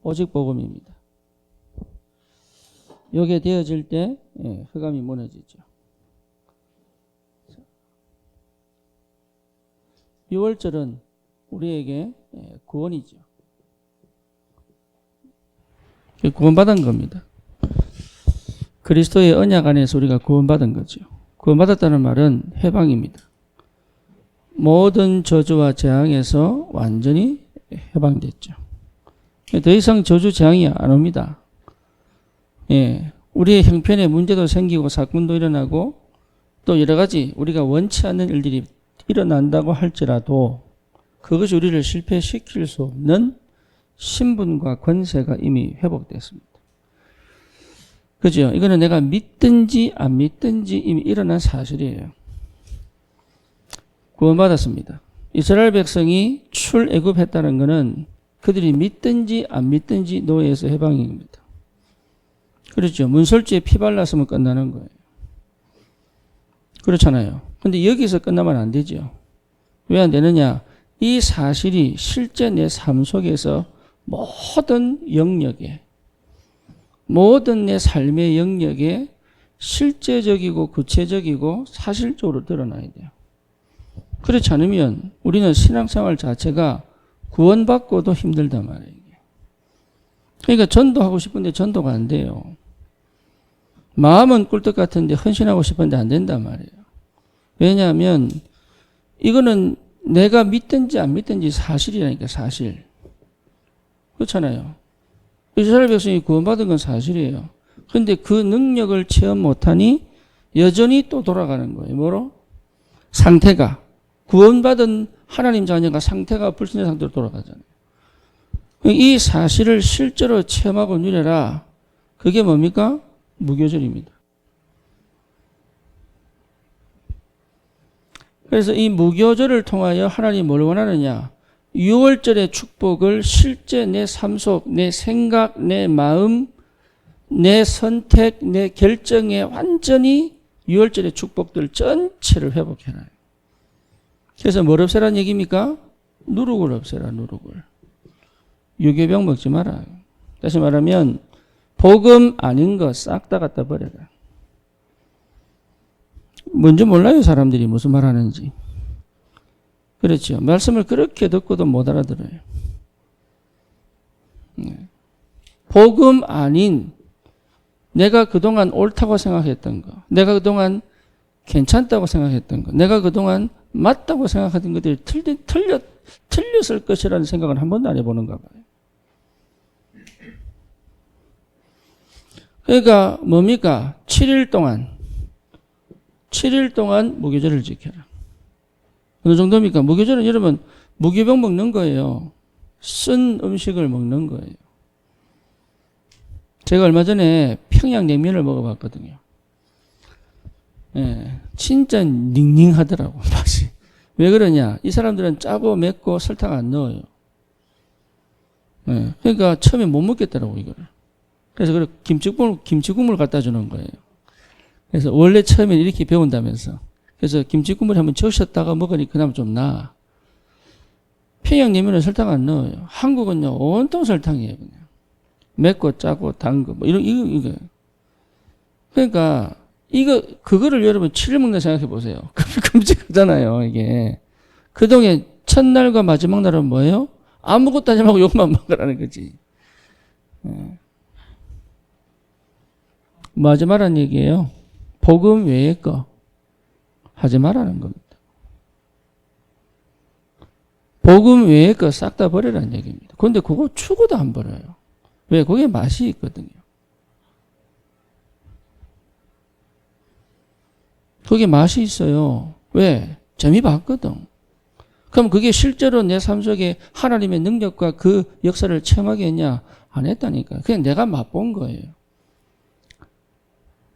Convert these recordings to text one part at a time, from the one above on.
오직 복음입니다. 이게 되어질 때 흑암이 무너지죠. 6월절은 우리에게 구원이죠. 구원받은 겁니다. 그리스도의 언약 안에서 우리가 구원받은 거죠. 구원받았다는 말은 해방입니다. 모든 저주와 재앙에서 완전히 해방됐죠. 더 이상 저주 재앙이 안 옵니다. 우리의 형편에 문제도 생기고 사건도 일어나고 또 여러 가지 우리가 원치 않는 일들이 일어난다고 할지라도 그것이 우리를 실패시킬 수 없는 신분과 권세가 이미 회복됐습니다. 그죠? 이거는 내가 믿든지 안 믿든지 이미 일어난 사실이에요. 구원받았습니다. 이스라엘 백성이 출애굽했다는 것은 그들이 믿든지 안 믿든지 노예에서 해방입니다. 그렇죠. 문설주에 피 발랐으면 끝나는 거예요. 그렇잖아요. 근데 여기서 끝나면 안 되죠. 왜 안 되느냐? 이 사실이 실제 내 삶 속에서 모든 영역에, 모든 내 삶의 영역에 실제적이고 구체적이고 사실적으로 드러나야 돼요. 그렇지 않으면 우리는 신앙생활 자체가 구원받고도 힘들단 말이에요. 그러니까 전도하고 싶은데 전도가 안 돼요. 마음은 꿀떡 같은데 헌신하고 싶은데 안 된단 말이에요. 왜냐하면 이거는 내가 믿든지 안 믿든지 사실이라니까, 사실. 그렇잖아요. 이스라엘 백성이 구원받은 건 사실이에요. 그런데 그 능력을 체험 못하니 여전히 또 돌아가는 거예요. 뭐로? 상태가. 구원받은 하나님 자녀가 상태가 불신의 상태로 돌아가잖아요. 이 사실을 실제로 체험하고 누려라. 그게 뭡니까? 무교절입니다. 그래서 이 무교절을 통하여 하나님이 뭘 원하느냐? 6월절의 축복을 실제 내 삶 속, 내 생각, 내 마음, 내 선택, 내 결정에 완전히 6월절의 축복들 전체를 회복해놔요. 그래서 뭘 없애라는 얘기입니까? 누룩을 없애라, 누룩을. 유괴병 먹지 마라. 다시 말하면 복음 아닌 거 싹 다 갖다 버려라. 뭔지 몰라요, 사람들이 무슨 말 하는지. 그렇죠. 말씀을 그렇게 듣고도 못 알아들어요. 복음 아닌 내가 그동안 옳다고 생각했던 거, 내가 그동안 괜찮다고 생각했던 거, 내가 그동안 맞다고 생각하던 것들이 틀렸을 것이라는 생각은 한 번도 안 해보는가 봐요. 그러니까 뭡니까? 7일 동안 무교절을 지켜라. 어느 정도입니까? 무교절은 여러분 무교병 먹는 거예요. 쓴 음식을 먹는 거예요. 제가 얼마 전에 평양냉면을 먹어봤거든요. 진짜 닝닝하더라고, 맛이. 왜 그러냐? 이 사람들은 짜고 맵고 설탕 안 넣어요. 그러니까 처음에 못 먹겠더라고, 이거를. 그래서 김치국물 갖다 주는 거예요. 그래서 원래 처음에 이렇게 배운다면서. 그래서 김치국물 한번 적셨다가 먹으니 그나마 좀 나아. 평양냉면은 설탕 안 넣어요. 한국은요, 온통 설탕이에요, 그냥. 맵고 짜고 단 거, 뭐, 이거. 그러니까, 그거를 여러분 7일 먹는다 생각해 보세요. 끔찍하잖아요, 이게. 그동안 첫날과 마지막 날은 뭐예요? 아무것도 하지 말고 욕만 먹으라는 거지. 뭐 하지 말라는 얘기예요? 복음 외의 거 하지 말라는 겁니다. 복음 외의 거 싹 다 버리라는 얘기입니다. 그런데 그거 추구도 안 버려요. 왜? 그게 맛이 있거든요. 그게 맛이 있어요. 왜? 재미 봤거든. 그럼 그게 실제로 내 삶 속에 하나님의 능력과 그 역사를 체험하게 했냐? 안 했다니까. 그냥 내가 맛본 거예요.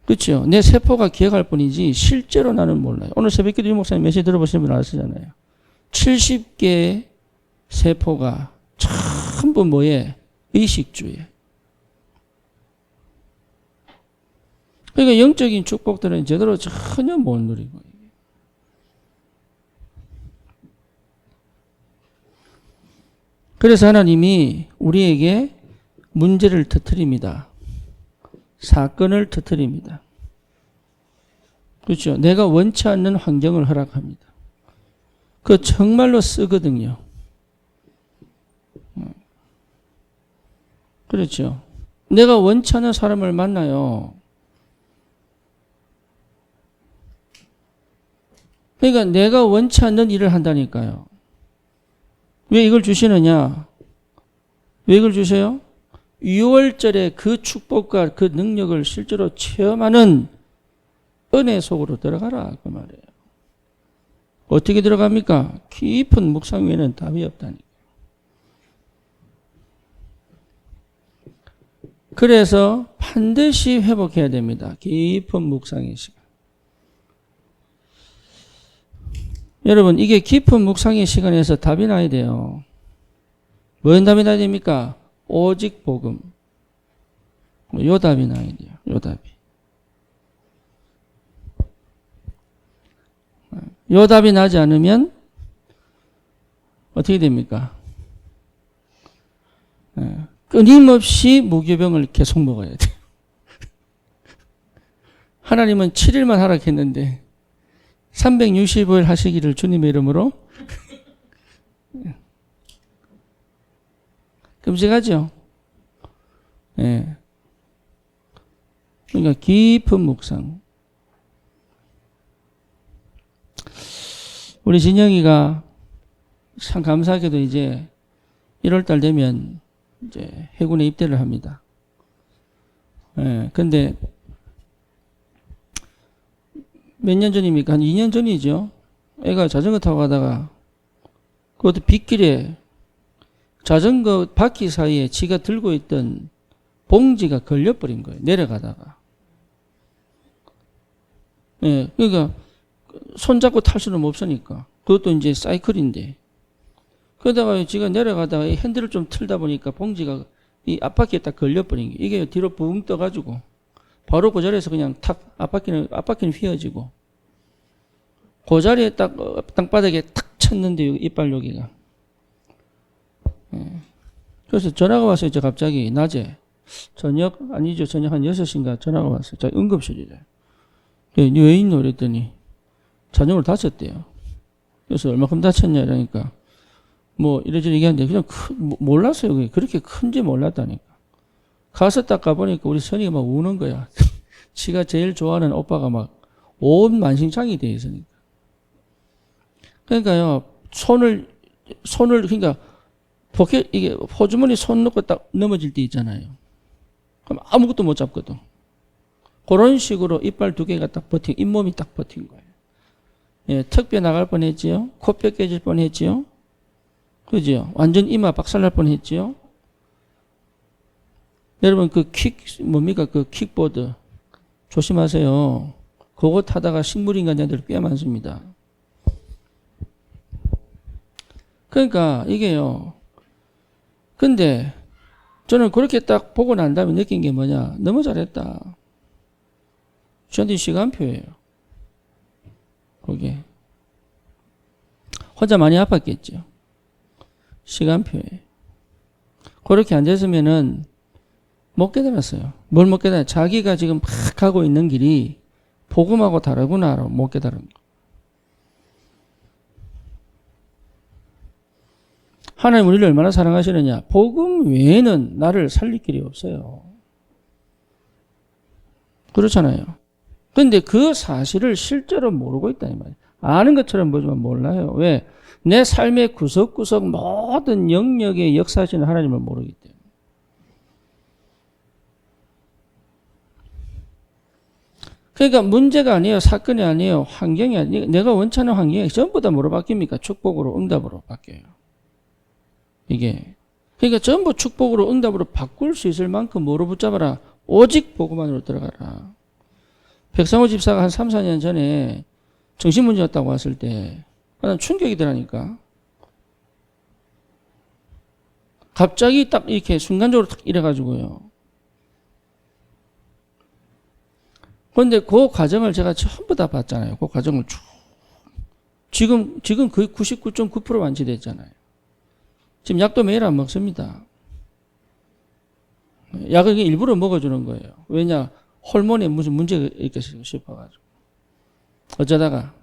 그렇죠? 내 세포가 기억할 뿐이지 실제로 나는 몰라요. 오늘 새벽기도 유 목사님 메시지 들어보신 분 아시잖아요. 70개의 세포가 전부 뭐에? 의식주에. 그러니까 영적인 축복들은 제대로 전혀 못 누리고. 그래서 하나님이 우리에게 문제를 터뜨립니다. 사건을 터뜨립니다. 그렇죠. 내가 원치 않는 환경을 허락합니다. 그거 정말로 쓰거든요. 그렇죠. 내가 원치 않는 사람을 만나요. 그러니까 내가 원치 않는 일을 한다니까요. 왜 이걸 주시느냐? 왜 이걸 주세요? 6월절에 그 축복과 그 능력을 실제로 체험하는 은혜 속으로 들어가라 그 말이에요. 어떻게 들어갑니까? 깊은 묵상 외에는 답이 없다니까. 그래서 반드시 회복해야 됩니다. 깊은 묵상의 시간. 여러분, 이게 깊은 묵상의 시간에서 답이 나야 돼요. 뭔 답이 나야 됩니까? 오직 복음. 요 답이 나야 돼요. 요 답이. 요 답이 나지 않으면 어떻게 됩니까? 끊임없이 무교병을 계속 먹어야 돼요. 하나님은 7일만 하락했는데 365일 하시기를 주님의 이름으로 끔찍하죠? 예. 그러니까 깊은 묵상. 우리 진영이가 참 감사하게도 이제 1월달 되면 이제 해군에 입대를 합니다. 예. 근데 몇 년 전입니까? 한 2년 전이죠. 애가 자전거 타고 가다가 그것도 빗길에 자전거 바퀴 사이에 지가 들고 있던 봉지가 걸려버린 거예요. 내려가다가. 예, 그러니까 손잡고 탈 수는 없으니까. 그것도 이제 사이클인데. 그러다가 지가 내려가다가 이 핸들을 좀 틀다 보니까 봉지가 이 앞바퀴에 딱 걸려버린 게 이게 뒤로 붕 떠가지고 바로 그 자리에서 그냥 탁 앞바퀴는 휘어지고 그 자리에 딱 땅바닥에 탁 쳤는데 이빨 여기가. 그래서 전화가 왔어요. 저 갑자기 낮에 저녁 아니죠. 저녁 한 6시인가 전화가 왔어요. 저 응급실이래. 왜 있노? 그랬더니 자전거를 다쳤대요. 그래서 얼마큼 다쳤냐 이러니까 뭐 이래저래 얘기하는데 그냥 몰랐어요. 그게 그렇게 큰지 몰랐다니까. 가서 딱 가보니까 우리 선이가 막 우는 거야. 지가 제일 좋아하는 오빠가 막 온 만신창이 돼 있으니까. 그러니까요, 손을 그러니까 포켓 이게 호주머니 손 넣고 딱 넘어질 때 있잖아요. 그럼 아무것도 못 잡거든. 그런 식으로 이빨 2개가 딱 잇몸이 딱 버틴 거예요. 예, 턱뼈 나갈 뻔했지요. 코뼈 깨질 뻔했지요. 그죠? 완전 이마 박살날 뻔했지요. 여러분 그 뭡니까? 그 킥보드 조심하세요. 그거 타다가 식물인간들 꽤 많습니다. 그러니까 이게요. 근데 저는 그렇게 딱 보고 난 다음에 느낀 게 뭐냐. 너무 잘했다. 저한테 시간표예요. 그게. 혼자 많이 아팠겠죠. 시간표에. 그렇게 앉았으면은 못 깨달았어요. 뭘 못 깨달아요? 자기가 지금 막 가고 있는 길이 복음하고 다르구나 못 깨달은 거. 하나님 우리를 얼마나 사랑하시느냐. 복음 외에는 나를 살릴 길이 없어요. 그렇잖아요. 그런데 그 사실을 실제로 모르고 있다는 말이에요. 아는 것처럼 보지만 몰라요. 왜? 내 삶의 구석구석 모든 영역에 역사하시는 하나님을 모르기 때문에. 그러니까 문제가 아니에요. 사건이 아니에요. 환경이 아니에요. 내가 원치 않는 환경이 전부 다 뭐로 바뀝니까? 축복으로 응답으로 바뀌어요. 이게. 그러니까 전부 축복으로 응답으로 바꿀 수 있을 만큼 뭐로 붙잡아라? 오직 복음만으로 들어가라. 백상호 집사가 한 3, 4년 전에 정신문제였다고 왔을 때 난 충격이 되라니까. 갑자기 딱 이렇게 순간적으로 딱 이래가지고요. 그런데 그 과정을 제가 전부 다 봤잖아요. 그 과정을 쭉. 지금 거의 99.9% 완치됐잖아요. 지금 약도 매일 안 먹습니다. 거예요. 약을 일부러 먹어주는 거예요. 왜냐? 호르몬에 무슨 문제가 있겠어요 싶어가지고. 어쩌다가.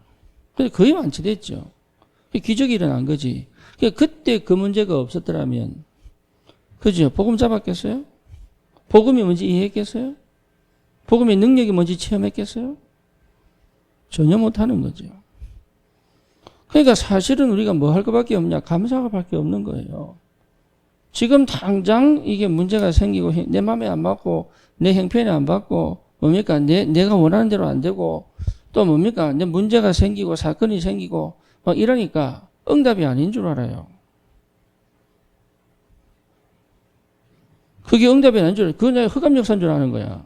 거의 완치됐죠. 기적이 일어난 거지. 그때 그 문제가 없었더라면, 그죠? 복음 잡았겠어요? 복음이 뭔지 이해했겠어요? 복음의 능력이 뭔지 체험했겠어요? 전혀 못하는 거죠. 그러니까 사실은 우리가 뭐 할 것밖에 없냐? 감사할 밖에 없는 거예요. 지금 당장 이게 문제가 생기고 내 마음에 안 맞고 내 형편이 안 맞고 뭡니까? 내가 원하는 대로 안 되고 또 뭡니까? 내 문제가 생기고 사건이 생기고 막 이러니까 응답이 아닌 줄 알아요. 그게 응답이 아닌 줄 알아요. 그건 내가 흑암 역사인 줄 아는 거야.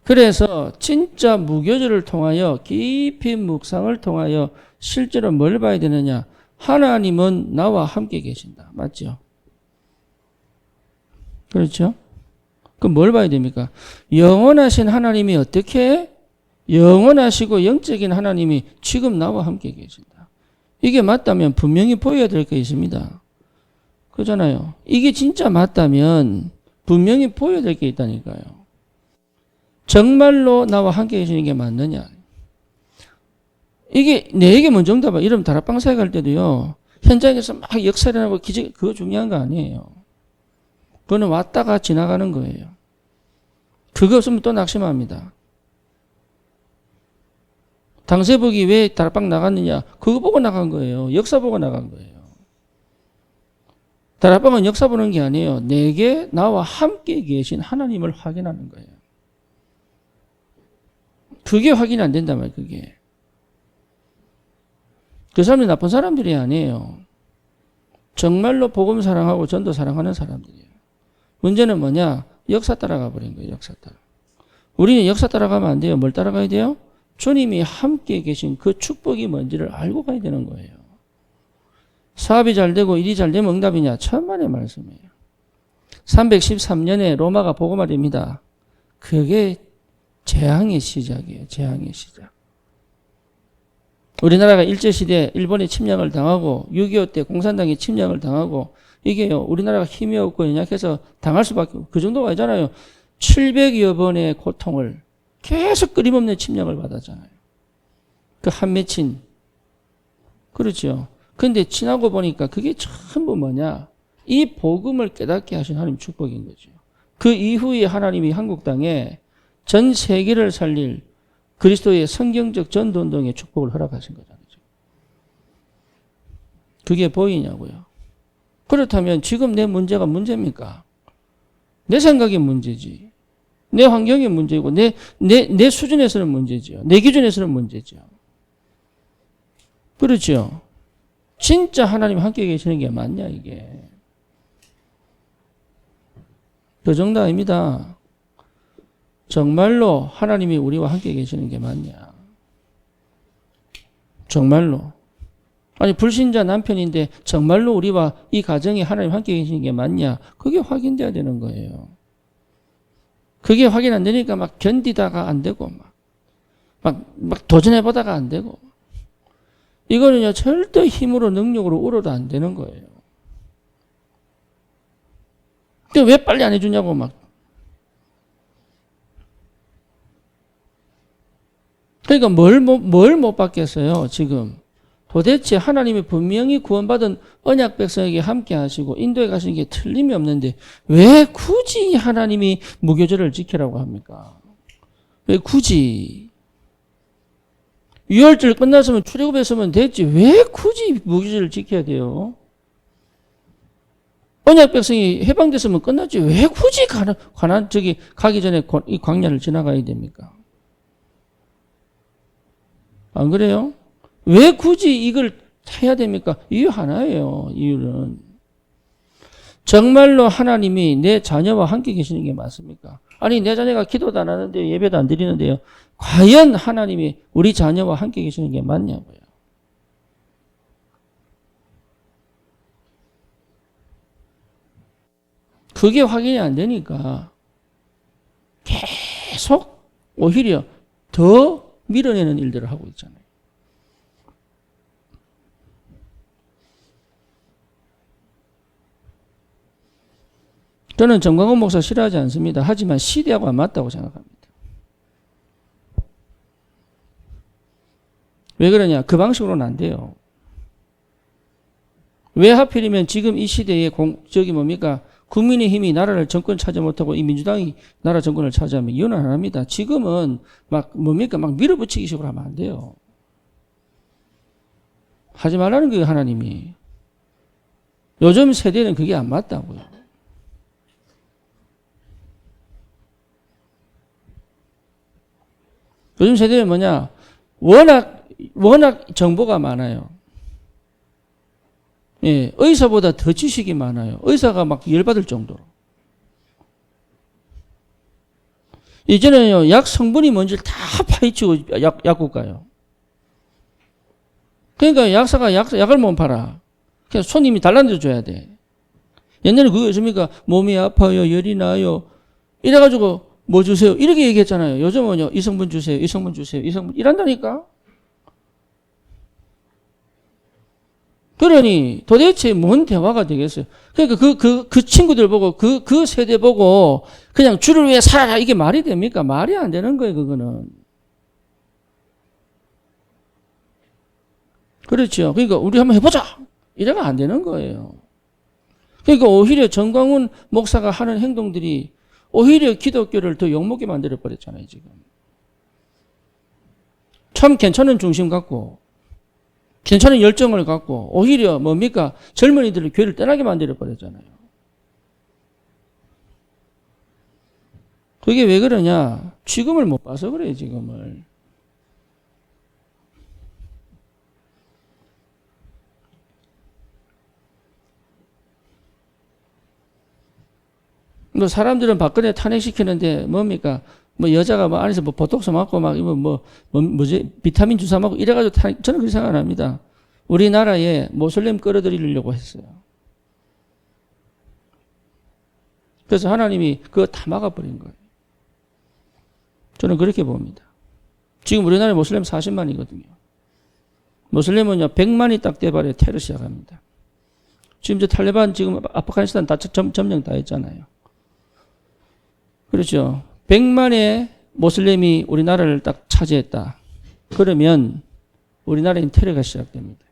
그래서 진짜 무교절을 통하여 깊이 묵상을 통하여 실제로 뭘 봐야 되느냐? 하나님은 나와 함께 계신다. 맞죠? 그렇죠? 그럼 뭘 봐야 됩니까? 영원하신 하나님이 어떻게? 영원하시고 영적인 하나님이 지금 나와 함께 계신다. 이게 맞다면 분명히 보여야 될 게 있습니다. 그렇잖아요. 이게 진짜 맞다면 분명히 보여야 될 게 있다니까요. 정말로 나와 함께 계시는 게 맞느냐? 이게 내게 먼저 응답을 이러면 다락방 사회 갈 때도요. 현장에서 막 역사를 하고 기적 그거 중요한 거 아니에요. 그거는 왔다가 지나가는 거예요. 그거 없으면 또 낙심합니다. 당세복이 왜 다락방 나갔느냐? 그거 보고 나간 거예요. 역사 보고 나간 거예요. 다락방은 역사 보는 게 아니에요. 내게 나와 함께 계신 하나님을 확인하는 거예요. 그게 확인이 안 된단 말이에요. 그게. 그 사람이 나쁜 사람들이 아니에요. 정말로 복음 사랑하고 전도 사랑하는 사람들이에요. 문제는 뭐냐? 역사 따라가 버린 거예요. 역사 따라. 우리는 역사 따라가면 안 돼요. 뭘 따라가야 돼요? 주님이 함께 계신 그 축복이 뭔지를 알고 가야 되는 거예요. 사업이 잘 되고 일이 잘 되면 응답이냐? 천만의 말씀이에요. 313년에 로마가 복음화됩니다. 그게 재앙의 시작이에요. 재앙의 시작. 우리나라가 일제시대 일본의 침략을 당하고 6.25 때 공산당의 침략을 당하고 이게요. 우리나라가 힘이 없고 연약해서 당할 수밖에 그 정도가 아니잖아요. 700여 번의 고통을 계속 끊임없는 침략을 받았잖아요. 그 한 맺힌. 그렇죠. 그런데 지나고 보니까 그게 전부 뭐냐. 이 복음을 깨닫게 하신 하나님 축복인 거죠. 그 이후에 하나님이 한국 땅에 전 세계를 살릴 그리스도의 성경적 전도운동의 축복을 허락하신 거잖아요. 그게 보이냐고요. 그렇다면 지금 내 문제가 문제입니까? 내 생각이 문제지. 내 환경이 문제고 내 수준에서는 문제죠. 내 기준에서는 문제죠. 그렇죠. 진짜 하나님 함께 계시는 게 맞냐 이게. 그 정도 아닙니다. 정말로 하나님이 우리와 함께 계시는 게 맞냐. 정말로. 아니 불신자 남편인데 정말로 우리와 이 가정에 하나님 함께 계시는 게 맞냐. 그게 확인돼야 되는 거예요. 그게 확인 안 되니까 막 견디다가 안 되고 막 도전해보다가 안 되고 이거는요 절대 힘으로 능력으로 울어도 안 되는 거예요. 왜 빨리 안 해주냐고 막. 그러니까 뭘 못 받겠어요 지금. 도대체 하나님이 분명히 구원받은 언약 백성에게 함께 하시고 인도에 가시는 게 틀림이 없는데 왜 굳이 하나님이 무교절을 지키라고 합니까? 왜 굳이? 유월절 끝났으면 출애굽했으면 됐지 왜 굳이 무교절을 지켜야 돼요? 언약 백성이 해방됐으면 끝났지 왜 굳이 가기 전에 이 광야를 지나가야 됩니까? 안 그래요? 왜 굳이 이걸 해야 됩니까? 이유 하나예요. 이유는. 정말로 하나님이 내 자녀와 함께 계시는 게 맞습니까? 아니 내 자녀가 기도도 안 하는데요. 예배도 안 드리는데요. 과연 하나님이 우리 자녀와 함께 계시는 게 맞냐고요. 그게 확인이 안 되니까 계속 오히려 더 밀어내는 일들을 하고 있잖아요. 저는 정광훈 목사 싫어하지 않습니다. 하지만 시대하고 안 맞다고 생각합니다. 왜 그러냐? 그 방식으로는 안 돼요. 왜 하필이면 지금 이 시대에 국민의힘이 나라를 정권 차지 못하고 이 민주당이 나라 정권을 차지하면 이혼을 안 합니다. 지금은 막 밀어붙이기 식으로 하면 안 돼요. 하지 말라는 거예요, 하나님이. 요즘 세대는 그게 안 맞다고요. 요즘 세대는 뭐냐? 워낙 정보가 많아요. 예, 의사보다 더 지식이 많아요. 의사가 막 열받을 정도로. 이제는요, 약 성분이 뭔지를 다 파헤치고 약국 가요. 그러니까 약사가 약을 못 팔아. 그냥 손님이 달라져 줘야 돼. 옛날에 그거였습니까? 몸이 아파요, 열이 나요. 이래가지고 뭐 주세요? 이렇게 얘기했잖아요. 요즘은요, 이 성분 주세요, 이 성분 주세요, 이 성분 이란다니까? 그러니 도대체 뭔 대화가 되겠어요? 그러니까 그 친구들 보고 그 세대 보고 그냥 주를 위해 살아라 이게 말이 됩니까? 말이 안 되는 거예요, 그거는. 그렇죠. 그러니까 우리 한번 해보자. 이래가 안 되는 거예요. 그러니까 오히려 정광훈 목사가 하는 행동들이 오히려 기독교를 더 욕먹게 만들어 버렸잖아요, 지금. 참 괜찮은 중심 갖고 괜찮은 열정을 갖고 오히려 뭡니까? 젊은이들을 교회를 떠나게 만들어 버렸잖아요. 그게 왜 그러냐? 지금을 못 봐서 그래요, 지금을. 뭐 사람들은 박근혜 탄핵시키는데 뭡니까? 뭐 여자가 뭐 안에서 뭐 보톡스 맞고 막 이거 뭐지? 비타민 주사 맞고 이래가지고 저는 그렇게 생각 안 합니다. 우리나라에 모슬렘 끌어들이려고 했어요. 그래서 하나님이 그거 다 막아버린 거예요. 저는 그렇게 봅니다. 지금 우리나라에 모슬렘 40만이거든요. 모슬렘은요 100만이 딱 돼버려 테러 시작합니다. 지금 저 탈레반 지금 아프가니스탄 다 점령 다 했잖아요. 그렇죠. 100만의 모슬렘이 우리나라를 딱 차지했다. 그러면 우리나라엔 테러가 시작됩니다.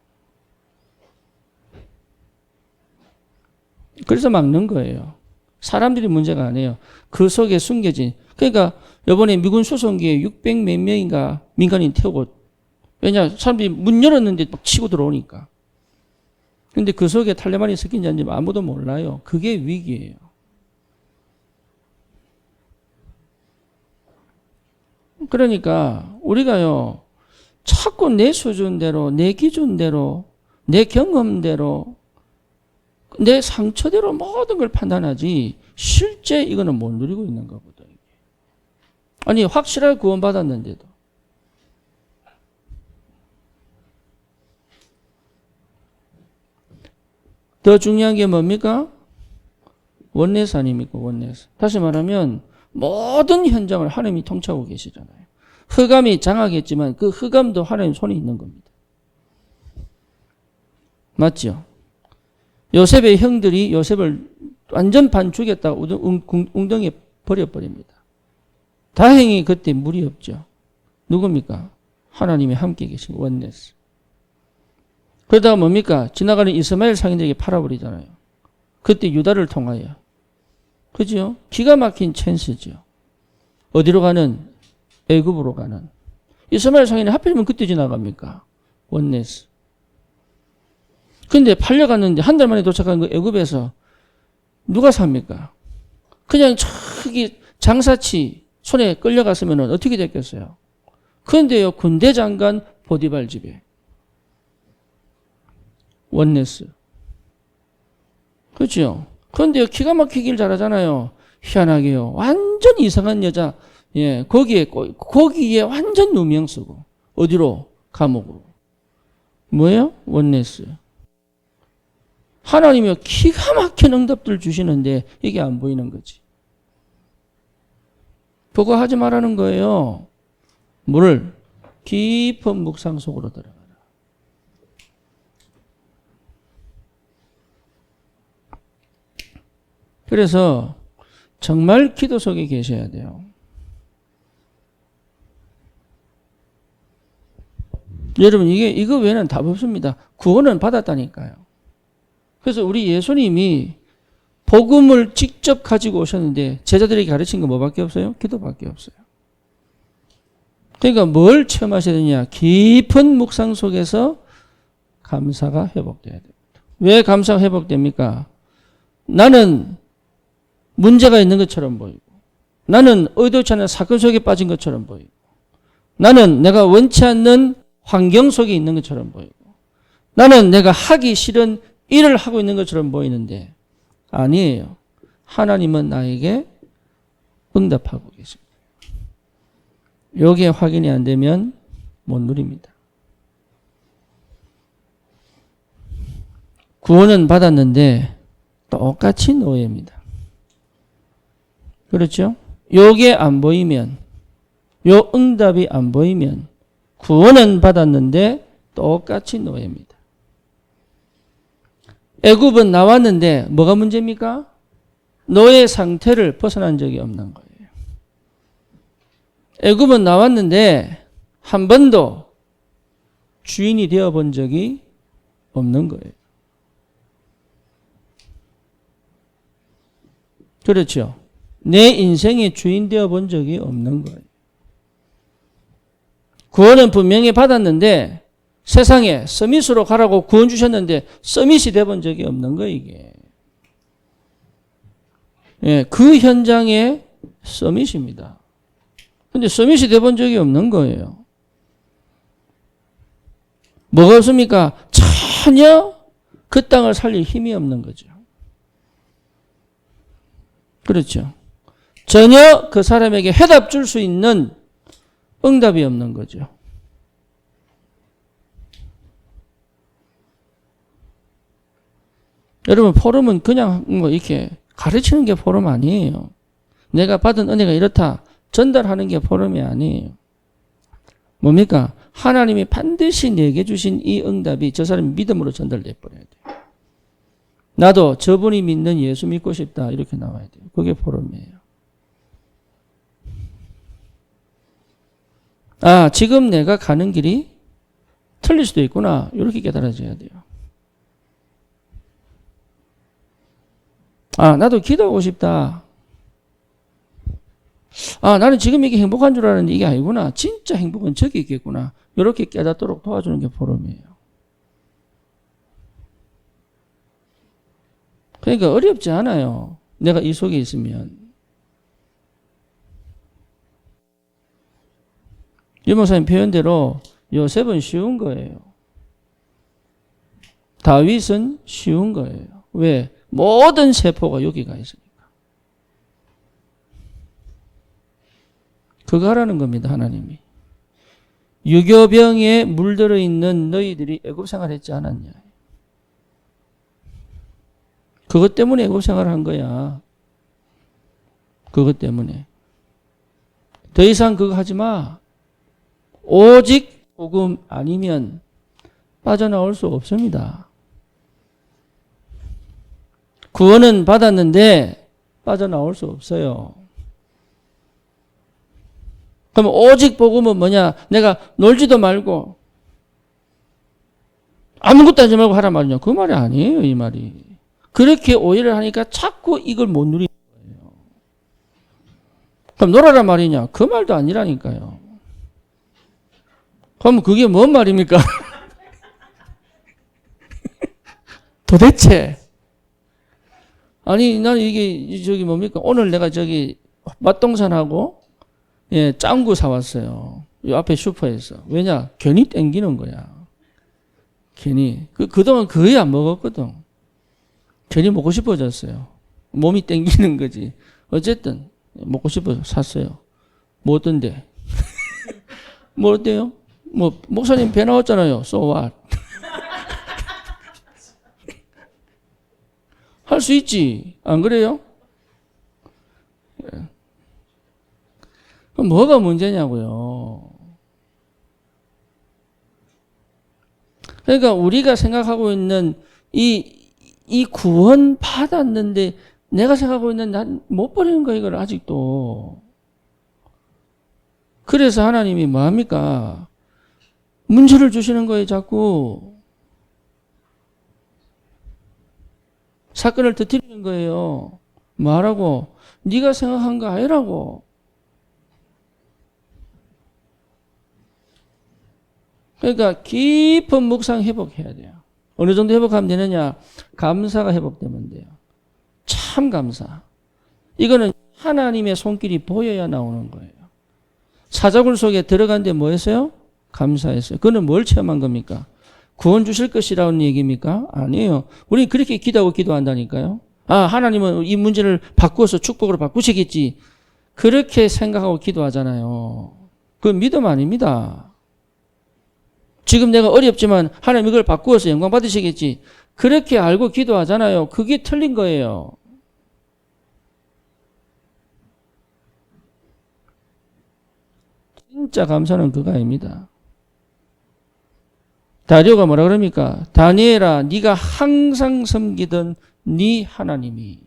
그래서 막는 거예요. 사람들이 문제가 아니에요. 그 속에 숨겨진. 그러니까 이번에 미군 수송기에 600 몇 명인가 민간인 태우고 왜냐 사람들이 문 열었는데 막 치고 들어오니까. 근데 그 속에 탈레반이 섞인지 아닌지 아무도 몰라요. 그게 위기예요. 그러니까 우리가요 자꾸 내 수준대로 내 기준대로 내 경험대로 내 상처대로 모든 걸 판단하지 실제 이거는 못 누리고 있는 거거든. 아니 확실하게 구원받았는데도 더 중요한 게 뭡니까? 원내스 아닙니까? 원내스. 다시 말하면 모든 현장을 하나님이 통치하고 계시잖아요. 흑암이 장악했지만 그 흑암도 하나님 손이 있는 겁니다. 맞죠? 요셉의 형들이 요셉을 완전 반 죽였다가 웅덩이에 버려버립니다. 다행히 그때 물이 없죠. 누굽니까? 하나님이 함께 계신 원내스. 그러다가 뭡니까? 지나가는 이스마엘 상인들에게 팔아버리잖아요. 그때 유다를 통하여. 그죠? 기가 막힌 찬스죠. 어디로 가는? 애굽으로 가는. 이스마엘 상인이 하필이면 그때 지나갑니까? 원내스. 근데 팔려갔는데 한 달 만에 도착한 그 애굽에서 누가 삽니까? 그냥 저기 장사치 손에 끌려갔으면 어떻게 됐겠어요? 그런데요, 군대 장관 보디발 집에. 원내스. 그렇죠? 그런데요, 기가 막히길 잘하잖아요. 희한하게요. 완전 이상한 여자. 예, 거기에 완전 누명 쓰고. 어디로? 감옥으로. 뭐예요? 원내스. 하나님이 기가 막힌 응답들 주시는데 이게 안 보이는 거지. 그거 하지 말라는 거예요. 물을 깊은 묵상 속으로 들어가라. 그래서 정말 기도 속에 계셔야 돼요. 여러분, 이거 외에는 답 없습니다. 구원은 받았다니까요. 그래서 우리 예수님이 복음을 직접 가지고 오셨는데 제자들에게 가르친 건 뭐밖에 없어요? 기도밖에 없어요. 그러니까 뭘 체험하셔야 되냐? 깊은 묵상 속에서 감사가 회복돼야 됩니다. 왜 감사가 회복됩니까? 나는 문제가 있는 것처럼 보이고, 나는 의도치 않은 사건 속에 빠진 것처럼 보이고, 나는 내가 원치 않는 환경 속에 있는 것처럼 보이고, 나는 내가 하기 싫은 일을 하고 있는 것처럼 보이는데 아니에요. 하나님은 나에게 응답하고 계십니다. 여기에 확인이 안 되면 못 누립니다. 구원은 받았는데 똑같이 노예입니다. 그렇죠? 요게 안 보이면, 요 응답이 안 보이면 구원은 받았는데 똑같이 노예입니다. 애굽은 나왔는데 뭐가 문제입니까? 노예 상태를 벗어난 적이 없는 거예요. 애굽은 나왔는데 한 번도 주인이 되어 본 적이 없는 거예요. 그렇죠? 내 인생의 주인 되어 본 적이 없는 거예요. 구원은 분명히 받았는데 세상에 서밋으로 가라고 구원 주셨는데 서밋이 돼 본 적이 없는 거예요, 이게. 예, 그 현장에 서밋입니다. 근데 서밋이 돼 본 적이 없는 거예요. 뭐가 없습니까? 전혀 그 땅을 살릴 힘이 없는 거죠. 그렇죠. 전혀 그 사람에게 해답 줄 수 있는 응답이 없는 거죠. 여러분, 포럼은 그냥 뭐 이렇게 가르치는 게 포럼 아니에요. 내가 받은 은혜가 이렇다 전달하는 게 포럼이 아니에요. 뭡니까? 하나님이 반드시 내게 주신 이 응답이 저 사람의 믿음으로 전달돼 버려야 돼요. 나도 저분이 믿는 예수 믿고 싶다 이렇게 나와야 돼요. 그게 포럼이에요. 아, 지금 내가 가는 길이 틀릴 수도 있구나 이렇게 깨달아져야 돼요. 아, 나도 기도하고 싶다. 아, 나는 지금 이게 행복한 줄 알았는데 이게 아니구나. 진짜 행복은 저기 있겠구나. 이렇게 깨닫도록 도와주는 게 포럼이에요. 그러니까 어렵지 않아요. 내가 이 속에 있으면. 유 목사님 표현대로 요셉은 쉬운 거예요. 다윗은 쉬운 거예요. 왜? 모든 세포가 여기가 있으니까. 그거 하라는 겁니다, 하나님이. 유교병에 물들어 있는 너희들이 애굽 생활했지 않았냐. 그것 때문에 애굽 생활을 한 거야. 그것 때문에. 더 이상 그거 하지 마. 오직 복음 아니면 빠져나올 수 없습니다. 구원은 받았는데 빠져나올 수 없어요. 그럼 오직 복음은 뭐냐? 내가 놀지도 말고 아무것도 하지 말고 하란 말이냐? 그 말이 아니에요, 이 말이. 그렇게 오해를 하니까 자꾸 이걸 못 누리는 거예요. 그럼 놀아란 말이냐? 그 말도 아니라니까요. 그럼 그게 뭔 말입니까? 도대체. 아니, 나는 이게, 저기 뭡니까? 오늘 내가 저기, 맛동산하고, 예, 짱구 사왔어요. 이 앞에 슈퍼에서. 왜냐? 괜히 땡기는 거야. 괜히. 그동안 거의 안 먹었거든. 괜히 먹고 싶어졌어요. 몸이 땡기는 거지. 어쨌든, 먹고 싶어서 샀어요. 뭐 어떤데? 뭐 어때요? 뭐, 목사님 배 나왔잖아요. So what? 할 수 있지. 안 그래요? 그럼 뭐가 문제냐고요. 그러니까 우리가 생각하고 있는 이 구원 받았는데 내가 생각하고 있는 난 못 버리는 거야, 이걸 아직도. 그래서 하나님이 뭐합니까? 문제를 주시는 거예요, 자꾸. 사건을 터뜨리는 거예요. 뭐하라고? 네가 생각한 거 아니라고. 그러니까 깊은 묵상 회복해야 돼요. 어느 정도 회복하면 되느냐? 감사가 회복되면 돼요. 참 감사. 이거는 하나님의 손길이 보여야 나오는 거예요. 사자굴 속에 들어간데 뭐 했어요? 감사했어요. 그는 뭘 체험한 겁니까? 구원 주실 것이라는 얘기입니까? 아니에요. 우리 그렇게 기도하고 기도한다니까요. 아, 하나님은 이 문제를 바꾸어서 축복으로 바꾸시겠지. 그렇게 생각하고 기도하잖아요. 그건 믿음 아닙니다. 지금 내가 어렵지만 하나님 이걸 바꾸어서 영광 받으시겠지. 그렇게 알고 기도하잖아요. 그게 틀린 거예요. 진짜 감사는 그거 아닙니다. 다리오가 뭐라 그럽니까? 다니엘아, 네가 항상 섬기던 네 하나님이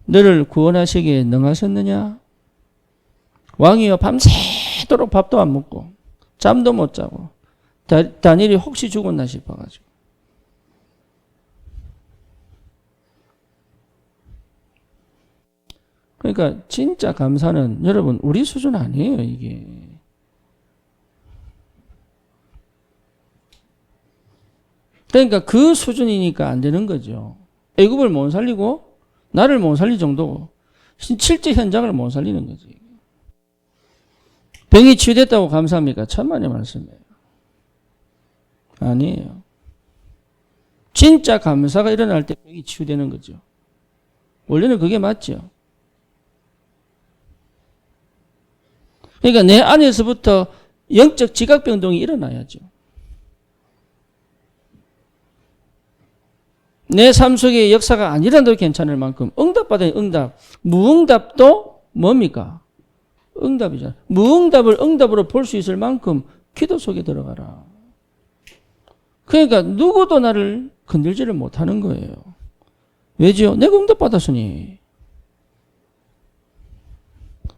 너를 구원하시기에 능하셨느냐? 왕이여 밤새도록 밥도 안 먹고 잠도 못 자고 다니엘이 혹시 죽었나 싶어가지고. 그러니까 진짜 감사는 여러분 우리 수준 아니에요, 이게. 그러니까 그 수준이니까 안 되는 거죠. 애굽을 못 살리고 나를 못 살릴 정도고 실제 현장을 못 살리는 거지. 병이 치유됐다고 감사합니까? 천만의 말씀이에요. 아니에요. 진짜 감사가 일어날 때 병이 치유되는 거죠. 원래는 그게 맞죠. 그러니까 내 안에서부터 영적 지각변동이 일어나야죠. 내 삶 속에 역사가 안 일어나도 괜찮을 만큼 응답받아야 응답. 무응답도 뭡니까? 응답이잖아. 무응답을 응답으로 볼 수 있을 만큼 기도 속에 들어가라. 그러니까 누구도 나를 건들지를 못하는 거예요. 왜죠? 내가 응답받았으니.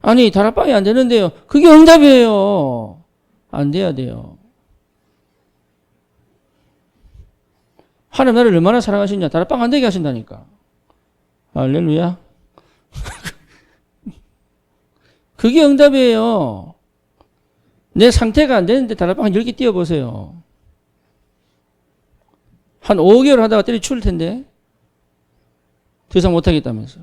아니 다락방이 안 되는데요. 그게 응답이에요. 안 돼야 돼요. 하나님 나를 얼마나 사랑하시냐. 다락방 안 되게 하신다니까. 할렐루야. 그게 응답이에요. 내 상태가 안 되는데 다락방 한 10개 띄워보세요. 한 5개월 하다가 때려치울 텐데 더 이상 못하겠다면서.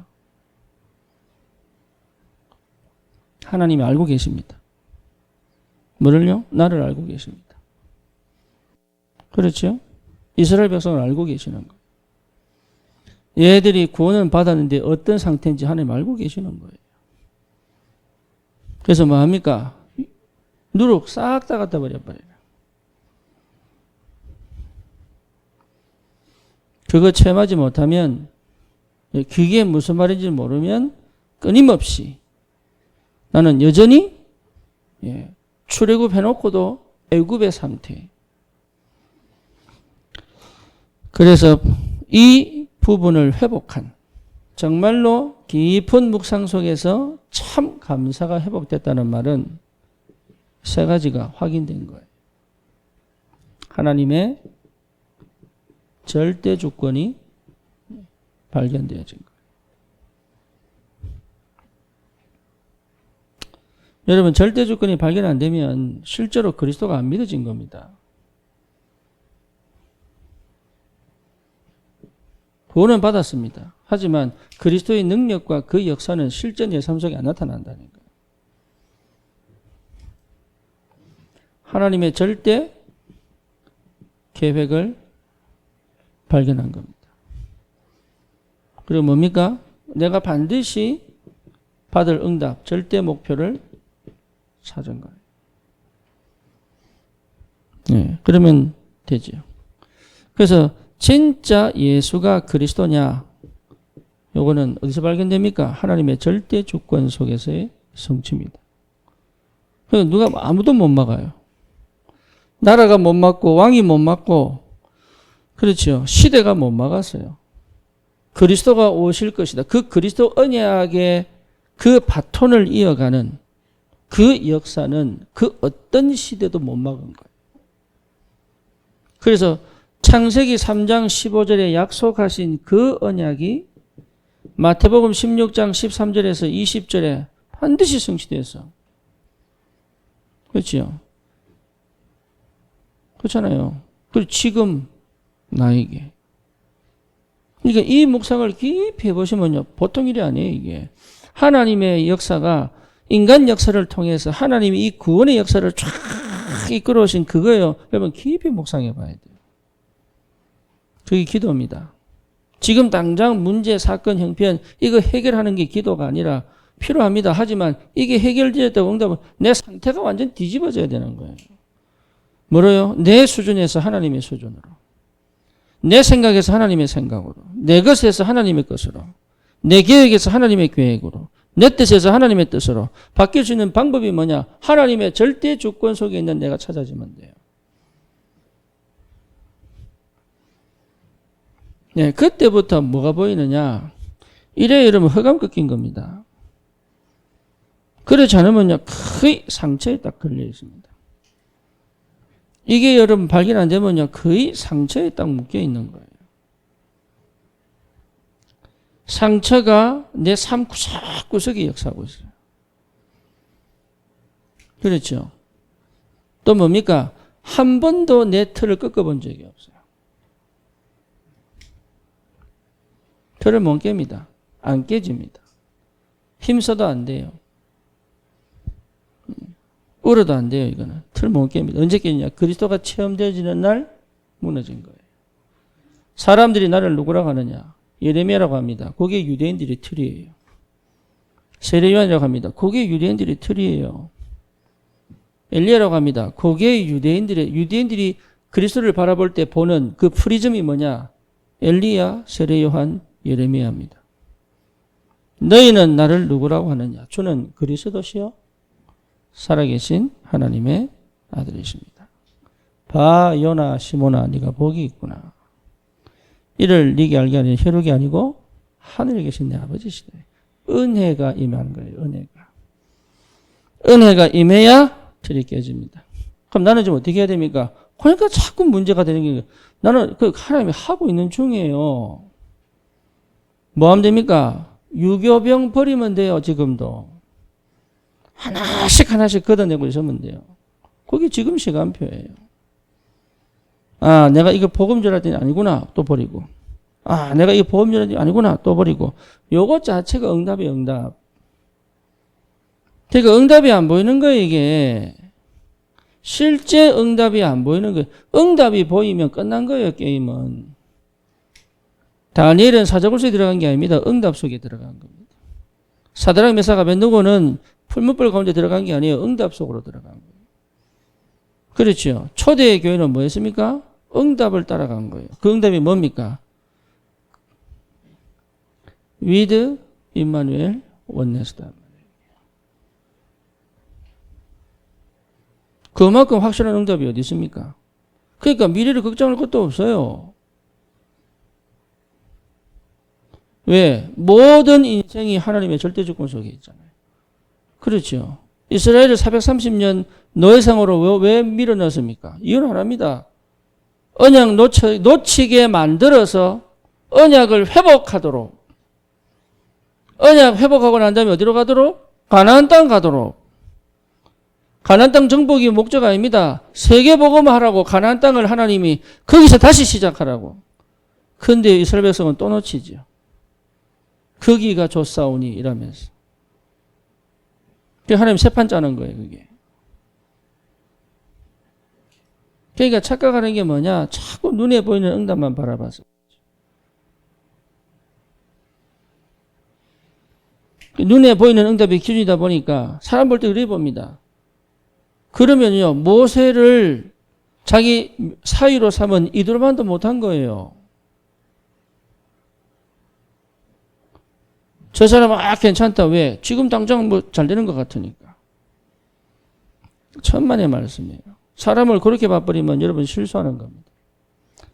하나님이 알고 계십니다. 뭐를요? 나를 알고 계십니다. 그렇죠? 이스라엘 백성을 알고 계시는 거예요. 얘들이 구원은 받았는데 어떤 상태인지 하나님 알고 계시는 거예요. 그래서 뭐 합니까? 누룩 싹 다 갖다 버려버려요. 그거 체험하지 못하면, 그게 무슨 말인지 모르면 끊임없이 나는 여전히 출애굽 해놓고도 애굽의 상태. 그래서 이 부분을 회복한, 정말로 깊은 묵상 속에서 참 감사가 회복됐다는 말은 세 가지가 확인된 거예요. 하나님의 절대 주권이 발견되어진 거예요. 여러분, 절대 주권이 발견 안 되면 실제로 그리스도가 안 믿어진 겁니다. 구원은 받았습니다. 하지만 그리스도의 능력과 그 역사는 실제 내 삶 속에 안 나타난다는 거예요. 하나님의 절대 계획을 발견한 겁니다. 그리고 뭡니까? 내가 반드시 받을 응답, 절대 목표를 찾은 거예요. 네, 그러면 되죠. 그래서 진짜 예수가 그리스도냐? 요거는 어디서 발견됩니까? 하나님의 절대 주권 속에서의 성취입니다. 그래서 누가 아무도 못 막아요. 나라가 못 막고 왕이 못 막고, 그렇죠. 시대가 못 막았어요. 그리스도가 오실 것이다. 그 그리스도 언약의 그 바톤을 이어가는 그 역사는 그 어떤 시대도 못 막은 거예요. 그래서 창세기 3장 15절에 약속하신 그 언약이 마태복음 16장 13절에서 20절에 반드시 성취돼서 그렇죠? 그렇잖아요. 그리고 지금 나에게. 그러니까 이 묵상을 깊이 해보시면요. 보통 일이 아니에요, 이게. 하나님의 역사가 인간 역사를 통해서 하나님이 이 구원의 역사를 쫙 이끌어 오신 그거예요. 여러분 깊이 묵상해 봐야 돼요. 그게 기도입니다. 지금 당장 문제, 사건, 형편 이거 해결하는 게 기도가 아니라 필요합니다. 하지만 이게 해결되었다고 응답은 내 상태가 완전 뒤집어져야 되는 거예요. 뭐로요? 내 수준에서 하나님의 수준으로. 내 생각에서 하나님의 생각으로. 내 것에서 하나님의 것으로. 내 계획에서 하나님의 계획으로. 내 뜻에서 하나님의 뜻으로. 바뀔 수 있는 방법이 뭐냐? 하나님의 절대 주권 속에 있는 내가 찾아지면 돼요. 네, 그때부터 뭐가 보이느냐? 이래 여러분 허감 꺾인 겁니다. 그렇지 않으면요, 거의 상처에 딱 걸려 있습니다. 이게 여러분 발견 안 되면요, 거의 상처에 딱 묶여 있는 거예요. 상처가 내 삶 구석구석에 역사하고 있어요. 그렇죠? 또 뭡니까? 한 번도 내 틀을 꺾어본 적이 없어요. 틀을 못 깹니다. 안 깨집니다. 힘써도 안 돼요. 울어도 안 돼요, 이거는. 틀 못 깹니다. 언제 깼냐? 그리스도가 체험되어지는 날 무너진 거예요. 사람들이 나를 누구라고 하느냐? 예레미야라고 합니다. 그게 유대인들의 틀이에요. 세례요한이라고 합니다. 그게 유대인들의 틀이에요. 엘리야라고 합니다. 그게 유대인들이 그리스도를 바라볼 때 보는 그 프리즘이 뭐냐? 엘리야, 세례요한, 예레미야입니다. 너희는 나를 누구라고 하느냐? 주는 그리스도시요 살아계신 하나님의 아들이십니다. 봐 요나 시몬아 네가 복이 있구나. 이를 네게 알게 하는 혈육이 아니고 하늘에 계신 내 아버지시다. 은혜가 임하는 거예요. 은혜가 임해야 틀이 깨집니다. 그럼 나는 좀 어떻게 해야 됩니까? 그러니까 자꾸 문제가 되는 게 나는 그 하나님이 하고 있는 중이에요. 뭐 하면 됩니까? 유교병 버리면 돼요. 지금도. 하나씩 걷어내고 있으면 돼요. 그게 지금 시간표예요. 아, 내가 이거 복음 전할 때는 아니구나. 또 버리고. 아, 내가 이거 복음 전할 때는 아니구나. 또 버리고. 요것 자체가 응답이에요. 응답. 그러니까 응답이 안 보이는 거예요. 이게. 실제 응답이 안 보이는 거예요. 응답이 보이면 끝난 거예요. 게임은. 다니엘은 사자굴 속에 들어간 게 아닙니다. 응답 속에 들어간 겁니다. 사드락 메삭 아벤느고는 풀무불 가운데 들어간 게 아니에요. 응답 속으로 들어간 거예요. 그렇죠. 초대의 교회는 뭐였습니까? 응답을 따라간 거예요. 그 응답이 뭡니까? With Emmanuel Oneness. 그만큼 확실한 응답이 어디 있습니까? 그러니까 미래를 걱정할 것도 없어요. 왜? 모든 인생이 하나님의 절대주권 속에 있잖아요. 그렇죠. 이스라엘을 430년 노예상으로 왜 밀어넣었습니까? 이유는 하나입니다. 언약 놓치게 만들어서 언약을 회복하도록. 언약 회복하고 난 다음에 어디로 가도록? 가나안 땅 가도록. 가나안 땅 정복이 목적 아닙니다. 세계복음하라고 가나안 땅을 하나님이 거기서 다시 시작하라고. 그런데 이스라엘 백성은 또 놓치죠. 거기가 좋사오니 이라면서. 하나님 새판 짜는 거예요, 그게. 그러니까 착각하는 게 뭐냐? 자꾸 눈에 보이는 응답만 바라봐서. 눈에 보이는 응답이 기준이다 보니까 사람 볼 때 그래 봅니다. 그러면요, 모세를 자기 사위로 삼은 이돌만도 못한 거예요. 저 사람은 괜찮다. 왜? 지금 당장 뭐 잘 되는 것 같으니까. 천만의 말씀이에요. 사람을 그렇게 봐버리면 여러분 실수하는 겁니다.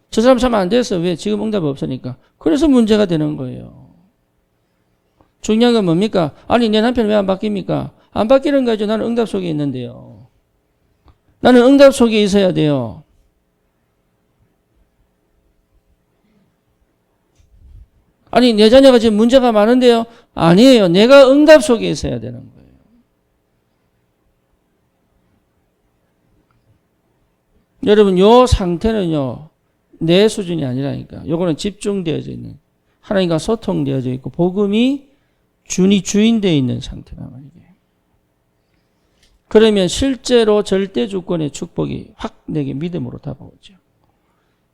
저 사람 참 안 됐어. 왜? 지금 응답이 없으니까. 그래서 문제가 되는 거예요. 중요한 건 뭡니까? 아니, 내 남편 왜 안 바뀝니까? 안 바뀌는 거죠. 나는 응답 속에 있는데요. 나는 응답 속에 있어야 돼요. 아니, 내 자녀가 지금 문제가 많은데요. 아니에요. 내가 응답 속에 있어야 되는 거예요. 여러분, 요 상태는요, 내 수준이 아니라니까. 요거는 집중되어져 있는, 하나님과 소통되어져 있고, 복음이 주인되어 있는 상태란 말이에요. 그러면 실제로 절대 주권의 축복이 확 내게 믿음으로 다가오죠.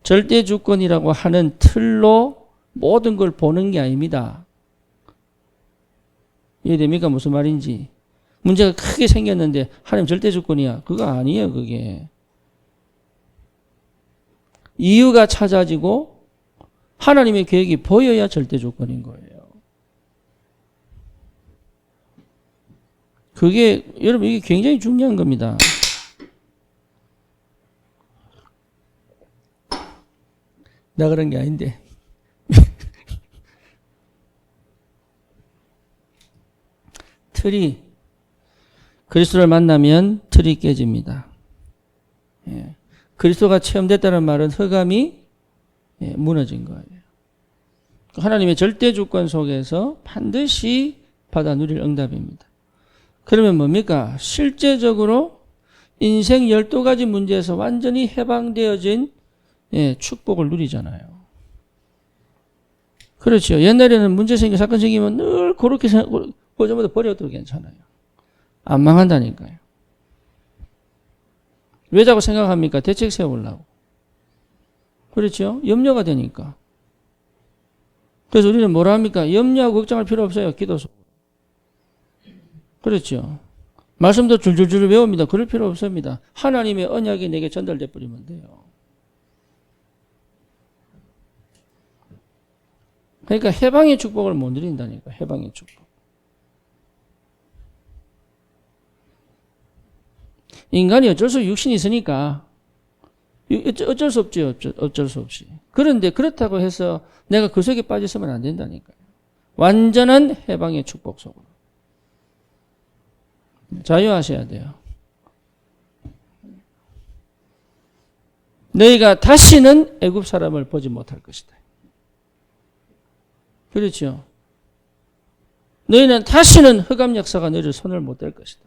절대 주권이라고 하는 틀로 모든 걸 보는 게 아닙니다. 이해됩니까? 무슨 말인지. 문제가 크게 생겼는데 하나님 절대 주권이야. 그거 아니에요, 그게. 이유가 찾아지고 하나님의 계획이 보여야 절대 주권인 거예요. 그게, 여러분, 이게 굉장히 중요한 겁니다. 나 그런 게 아닌데. 틀이, 그리스도를 만나면 틀이 깨집니다. 예. 그리스도가 체험됐다는 말은 흑암이 무너진 거예요. 하나님의 절대 주권 속에서 반드시 받아 누릴 응답입니다. 그러면 뭡니까? 실제적으로 인생 12가지 문제에서 완전히 해방되어진 축복을 누리잖아요. 그렇죠. 옛날에는 문제 생기고 사건 생기면 늘 그렇게 생각하고 그저마다 버려도 괜찮아요. 안 망한다니까요. 왜 자꾸 생각합니까? 대책 세우려고. 그렇죠? 염려가 되니까. 그래서 우리는 뭐라 합니까? 염려하고 걱정할 필요 없어요. 기도 속. 그렇죠. 말씀도 줄줄줄 외웁니다. 그럴 필요 없습니다. 하나님의 언약이 내게 전달돼 버리면 돼요. 그러니까 해방의 축복을 못 누린다니까. 해방의 축복. 인간이 어쩔 수 없이 육신이 있으니까 어쩔 수 없죠. 어쩔 수 없이. 그런데 그렇다고 해서 내가 그 속에 빠졌으면 안 된다니까요. 완전한 해방의 축복 속으로. 자유하셔야 돼요. 너희가 다시는 애굽 사람을 보지 못할 것이다. 그렇죠. 너희는 다시는 흑암 역사가 너희를 손을 못 댈 것이다.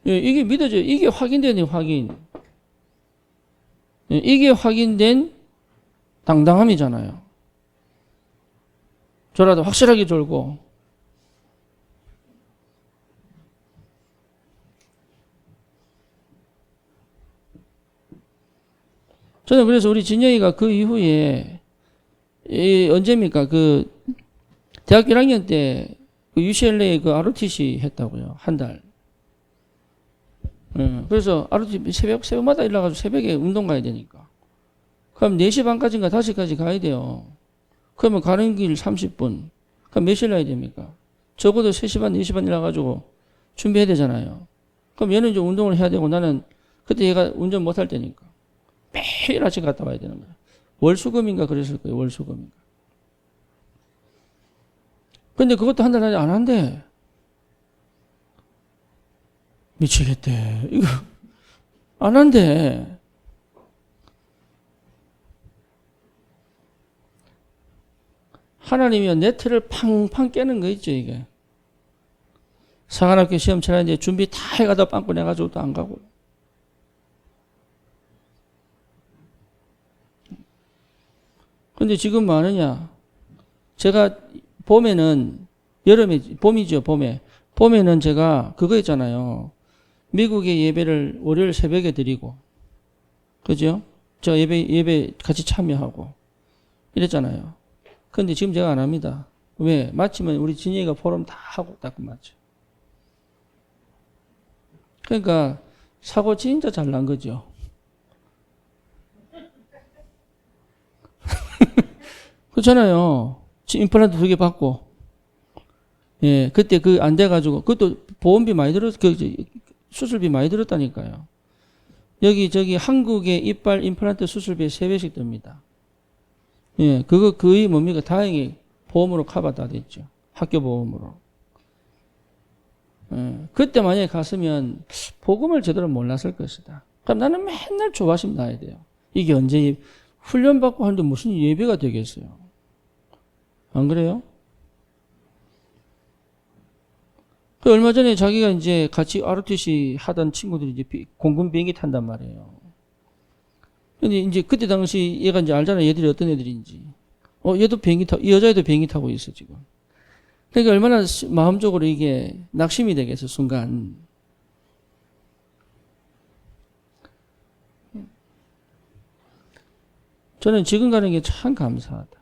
이게 믿어져요. 이게 확인된 확인. 이게 확인된 당당함이잖아요. 저라도 확실하게 졸고. 저는 그래서 우리 진영이가 그 이후에 언제입니까? 그 대학교 1학년 때 그 UCLA 그 ROTC 했다고요. 한 달. 그래서 ROTC 새벽마다 일어나가지고 새벽에 운동 가야 되니까. 그럼 4시 반까지인가 5시까지 가야 돼요. 그러면 가는 길 30분. 그럼 몇 시에 나야 됩니까? 적어도 3시 반, 4시 반 일어나가지고 준비해야 되잖아요. 그럼 얘는 이제 운동을 해야 되고 나는 그때 얘가 운전 못 할 때니까. 매일 아침 갔다 와야 되는 거예요. 월수금인가 그랬을 거예요. 월수금인가. 근데 그것도 한 달 안에 안 한대. 미치겠대. 이거 안 한대. 하나님이 내 틀을 팡팡 깨는 거 있죠, 이게. 사관학교 시험 치라는데 준비 다 해가다 빵꾸 내가지고 또 안 가고. 근데 지금 뭐 하느냐? 제가 봄에는, 봄이죠, 봄에. 봄에는 제가 그거 있잖아요. 미국의 예배를 월요일 새벽에 드리고. 그죠? 저 예배 같이 참여하고. 이랬잖아요. 근데 지금 제가 안 합니다. 왜? 마치면 우리 진이가 포럼 다 하고 딱 맞죠. 그러니까 사고 진짜 잘 난 거죠. 그렇잖아요. 임플란트 2개 받고. 예, 그때 그 안 돼가지고, 그것도 보험비 많이 수술비 많이 들었다니까요. 여기 저기 한국의 이빨 임플란트 수술비 3배씩 듭니다. 예, 그거 거의 뭡니까? 다행히 보험으로 커버 다 됐죠. 학교 보험으로. 예, 그때 만약에 갔으면 복음을 제대로 몰랐을 것이다. 그럼 나는 맨날 조바심 나야 돼요. 이게 언제 훈련받고 하는데 무슨 예배가 되겠어요. 안 그래요? 그 얼마 전에 자기가 이제 같이 ROTC 하던 친구들이 이제 공군 비행기 탄단 말이에요. 근데 이제 그때 당시 얘가 이제 알잖아. 얘들이 어떤 애들인지. 얘도 비행기 타고, 이 여자애도 비행기 타고 있어, 지금. 그러니까 얼마나 마음적으로 이게 낙심이 되겠어, 순간. 저는 지금 가는 게 참 감사하다.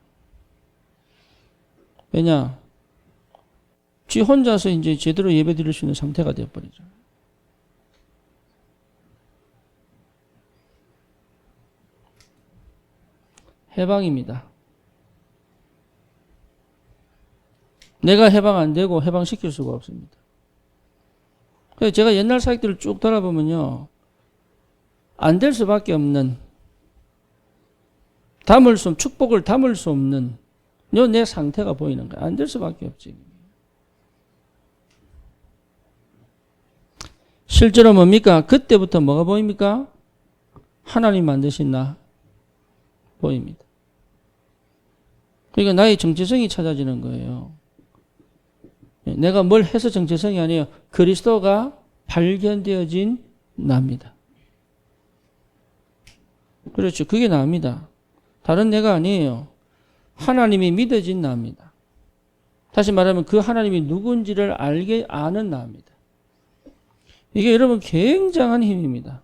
왜냐? 지 혼자서 이제 제대로 예배 드릴 수 있는 상태가 되어버리죠. 해방입니다. 내가 해방 안 되고 해방시킬 수가 없습니다. 그래서 제가 옛날 사역들을 쭉 돌아보면요. 안 될 수밖에 없는, 축복을 담을 수 없는 내 상태가 보이는 거야. 안 될 수밖에 없지. 실제로 뭡니까? 그때부터 뭐가 보입니까? 하나님 만드신 나 보입니다. 그러니까 나의 정체성이 찾아지는 거예요. 내가 뭘 해서 정체성이 아니에요. 그리스도가 발견되어진 나입니다. 그렇죠. 그게 나입니다. 다른 내가 아니에요. 하나님이 믿어진 나입니다. 다시 말하면 그 하나님이 누군지를 아는 나입니다. 이게 여러분 굉장한 힘입니다.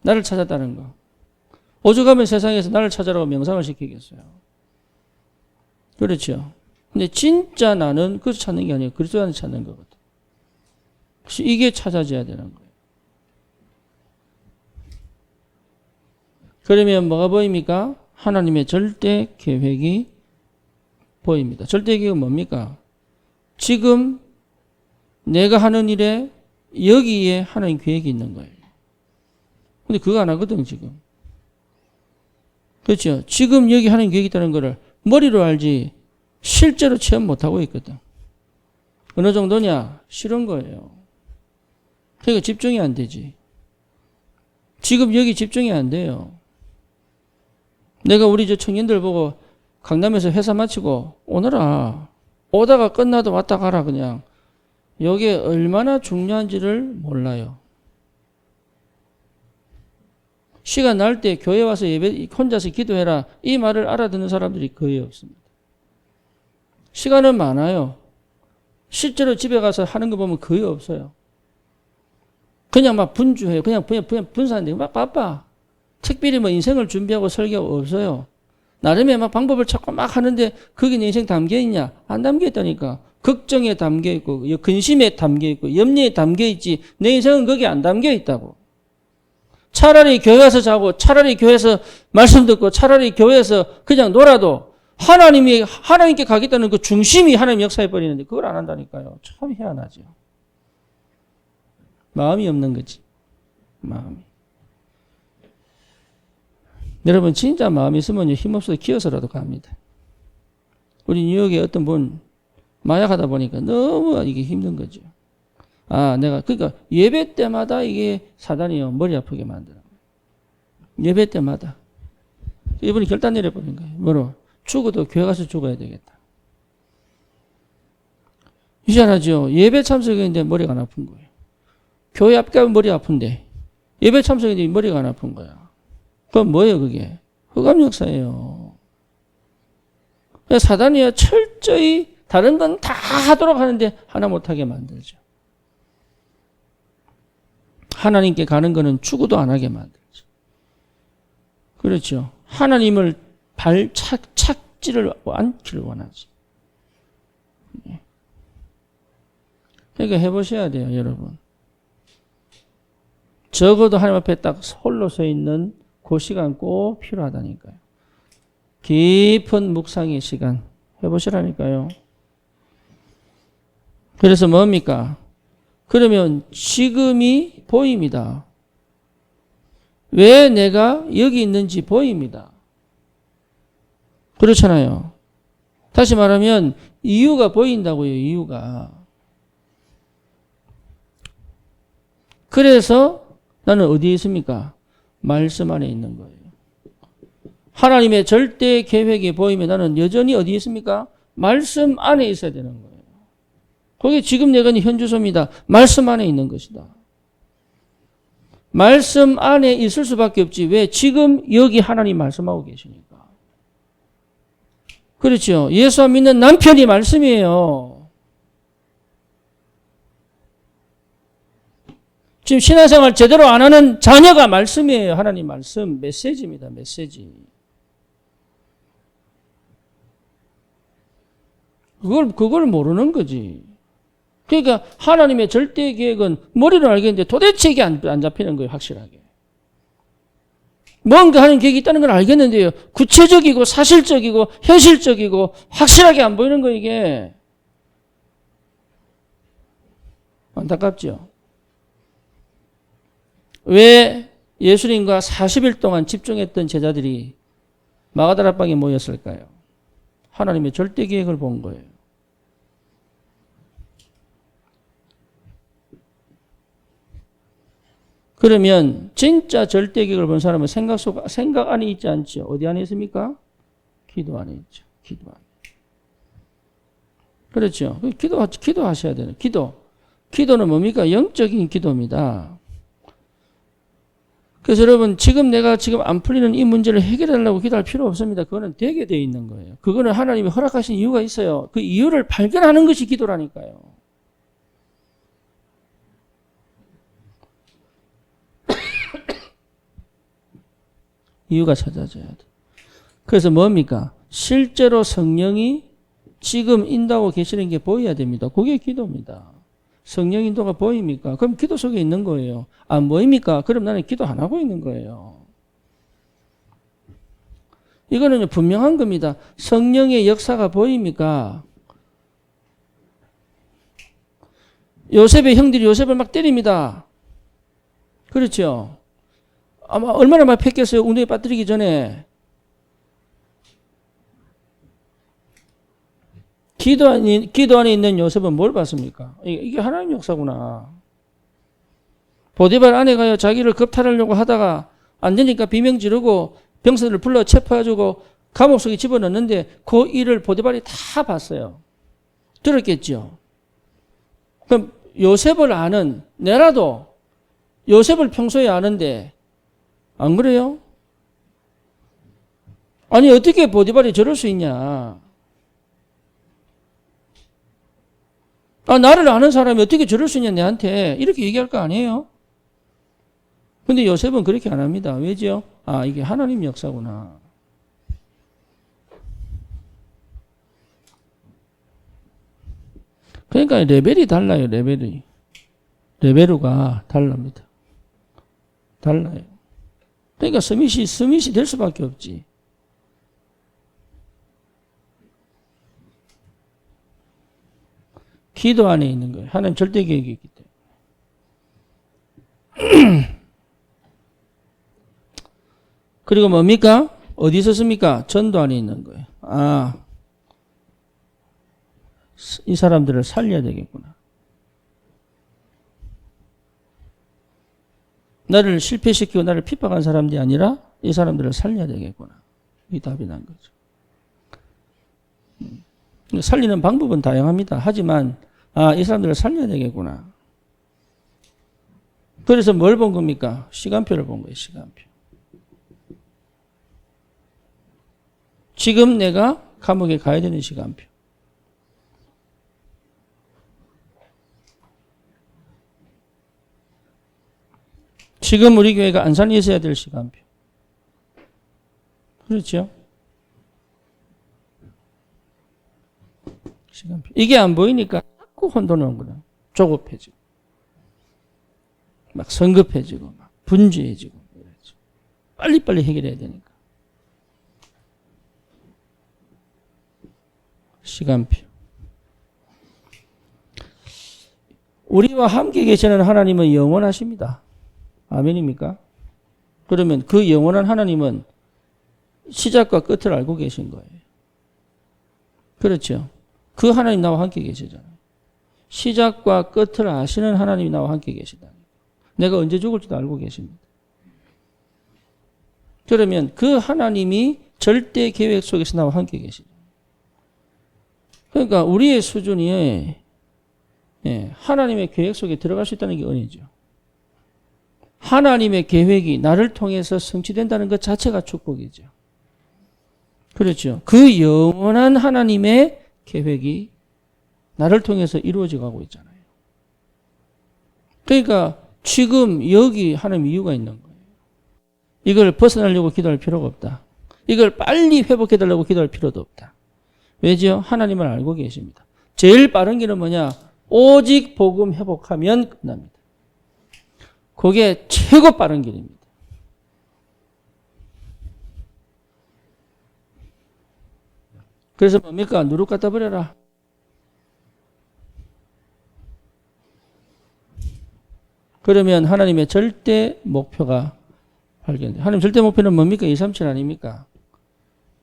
나를 찾았다는 거. 오죽하면 세상에서 나를 찾아라고 명상을 시키겠어요. 그렇죠. 근데 진짜 나는 그것을 찾는 게 아니에요. 그리스도 안에 찾는 거거든. 이게 찾아져야 되는 거예요. 그러면 뭐가 보입니까? 하나님의 절대 계획이 보입니다. 절대 계획은 뭡니까? 지금 내가 하는 일에 여기에 하나님 계획이 있는 거예요. 근데 그거 안 하거든, 지금. 그렇죠? 지금 여기 하나님 계획이 있다는 거를 머리로 알지 실제로 체험 못하고 있거든. 어느 정도냐? 싫은 거예요. 그러니까 집중이 안 되지. 지금 여기 집중이 안 돼요. 내가 우리 저 청년들 보고 강남에서 회사 마치고 오너라. 오다가 끝나도 왔다 가라 그냥. 이게 얼마나 중요한지를 몰라요. 시간 날 때 교회 와서 예배 혼자서 기도해라. 이 말을 알아듣는 사람들이 거의 없습니다. 시간은 많아요. 실제로 집에 가서 하는 거 보면 거의 없어요. 그냥 막 분주해요. 그냥 분산돼. 막 바빠. 특별히 뭐 인생을 준비하고 설교가 없어요. 나름의 막 방법을 찾고 막 하는데 거기 내 인생 담겨 있냐? 안 담겨 있다니까. 걱정에 담겨 있고 근심에 담겨 있고 염려에 담겨 있지 내 인생은 거기 안 담겨 있다고. 차라리 교회 와서 자고 차라리 교회에서 말씀 듣고 차라리 교회에서 그냥 놀아도 하나님께 가겠다는 그 중심이 하나님 역사해 버리는데 그걸 안 한다니까요. 참 희한하죠. 마음이 없는 거지. 마음이. 여러분 진짜 마음이 있으면 힘없어서 기어서라도 갑니다. 우리 뉴욕에 어떤 분 마약하다 보니까 너무 이게 힘든 거죠. 그러니까 예배 때마다 이게 사단이요 머리 아프게 만들어. 예배 때마다. 이분이 결단 내려버린 거예요. 뭐로? 죽어도 교회 가서 죽어야 되겠다. 이상하죠. 예배 참석했는데 머리가 안 아픈 거예요. 교회 앞 가면 머리 아픈데 예배 참석했는데 머리가 안 아픈 거야. 그건 뭐예요 그게? 흑암 역사예요. 사단이요 철저히 다른 건 다 하도록 하는데 하나 못하게 만들죠. 하나님께 가는 거는 죽어도 안 하게 만들죠. 그렇죠. 하나님을 찾지를 않기를 원하지. 그러니까 해보셔야 돼요, 여러분. 적어도 하나님 앞에 딱 홀로 서 있는 그 시간 꼭 필요하다니까요. 깊은 묵상의 시간 해보시라니까요. 그래서 뭡니까? 그러면 지금이 보입니다. 왜 내가 여기 있는지 보입니다. 그렇잖아요. 다시 말하면 이유가 보인다고요. 이유가. 그래서 나는 어디에 있습니까? 말씀 안에 있는 거예요. 하나님의 절대 계획이 보이면 나는 여전히 어디에 있습니까? 말씀 안에 있어야 되는 거예요. 그게 지금 내가 있는 현주소입니다. 말씀 안에 있는 것이다. 말씀 안에 있을 수밖에 없지. 왜? 지금 여기 하나님 말씀하고 계시니까. 그렇죠. 예수 안 믿는 남편이 말씀이에요. 지금 신앙생활 제대로 안 하는 자녀가 말씀이에요. 하나님 말씀, 메시지입니다. 메시지. 그걸 모르는 거지. 그러니까 하나님의 절대 계획은 머리로 알겠는데 도대체 이게 안 잡히는 거예요. 확실하게. 뭔가 하는 계획이 있다는 걸 알겠는데요. 구체적이고 사실적이고 현실적이고 확실하게 안 보이는 거 이게. 안타깝죠. 왜 예수님과 40일 동안 집중했던 제자들이 마가다라방에 모였을까요? 하나님의 절대 계획을 본 거예요. 그러면 진짜 절대 계획을 본 사람은 생각 안에 있지 않죠. 어디 안에 있습니까? 기도 안에 있죠. 기도 안에. 그렇죠. 기도하셔야 되는. 기도는 뭡니까? 영적인 기도입니다. 그래서 여러분 내가 지금 안 풀리는 이 문제를 해결하려고 기도할 필요 없습니다. 그거는 되게 되어 있는 거예요. 그거는 하나님이 허락하신 이유가 있어요. 그 이유를 발견하는 것이 기도라니까요. 이유가 찾아져야 돼. 그래서 뭡니까? 실제로 성령이 지금 인도하고 계시는 게 보여야 됩니다. 그게 기도입니다. 성령 인도가 보입니까? 그럼 기도 속에 있는 거예요. 안 보입니까? 그럼 나는 기도 안 하고 있는 거예요. 이거는 분명한 겁니다. 성령의 역사가 보입니까? 요셉의 형들이 요셉을 막 때립니다. 그렇죠? 아마 얼마나 많이 팼겠어요. 운동에 빠뜨리기 전에. 기도 안에 있는 요셉은 뭘 봤습니까? 이게 하나님 역사구나. 보디발 아내가요, 자기를 겁탈하려고 하다가 안 되니까 비명 지르고 병사들을 불러 체포해주고 감옥 속에 집어넣는데 그 일을 보디발이 다 봤어요. 들었겠죠? 그럼 요셉을 아는, 내라도 요셉을 평소에 아는데 안 그래요? 아니 어떻게 보디발이 저럴 수 있냐? 나를 아는 사람이 어떻게 저럴 수 있냐 내한테 이렇게 얘기할 거 아니에요? 근데 요셉은 그렇게 안 합니다. 왜죠? 이게 하나님 역사구나. 그러니까 레벨이 달라요. 레벨우가 달랍니다. 달라요. 그러니까 스밋이 될 수밖에 없지. 기도 안에 있는 거예요. 하나님 절대 계획이 있기 때문에. 그리고 뭡니까? 어디 있었습니까? 전도 안에 있는 거예요. 이 사람들을 살려야 되겠구나. 나를 실패시키고 나를 핍박한 사람들이 아니라 이 사람들을 살려야 되겠구나. 이 답이 난 거죠. 살리는 방법은 다양합니다. 하지만 이 사람들을 살려야 되겠구나. 그래서 뭘 본 겁니까? 시간표를 본 거예요. 시간표. 지금 내가 감옥에 가야 되는 시간표. 지금 우리 교회가 안산에 있어야 될 시간표. 그렇죠? 시간표. 이게 안 보이니까 자꾸 혼돈하는 거다. 조급해지고, 막 성급해지고, 막 분주해지고, 빨리빨리 해결해야 되니까. 시간표. 우리와 함께 계시는 하나님은 영원하십니다. 아멘입니까? 그러면 그 영원한 하나님은 시작과 끝을 알고 계신 거예요. 그렇죠. 그 하나님 나와 함께 계시잖아요. 시작과 끝을 아시는 하나님이 나와 함께 계시다. 내가 언제 죽을지도 알고 계십니다. 그러면 그 하나님이 절대 계획 속에서 나와 함께 계시죠. 그러니까 우리의 수준이 하나님의 계획 속에 들어갈 수 있다는 게 은혜죠. 하나님의 계획이 나를 통해서 성취된다는 것 자체가 축복이죠. 그렇죠. 그 영원한 하나님의 계획이 나를 통해서 이루어져 가고 있잖아요. 그러니까 지금 여기 하나님 이유가 있는 거예요. 이걸 벗어나려고 기도할 필요가 없다. 이걸 빨리 회복해달라고 기도할 필요도 없다. 왜죠? 하나님을 알고 계십니다. 제일 빠른 길은 뭐냐? 오직 복음 회복하면 끝납니다. 그게 최고 빠른 길입니다. 그래서 뭡니까? 누룩 갖다 버려라. 그러면 하나님의 절대 목표가 발견돼요. 하나님 절대 목표는 뭡니까? 237 아닙니까?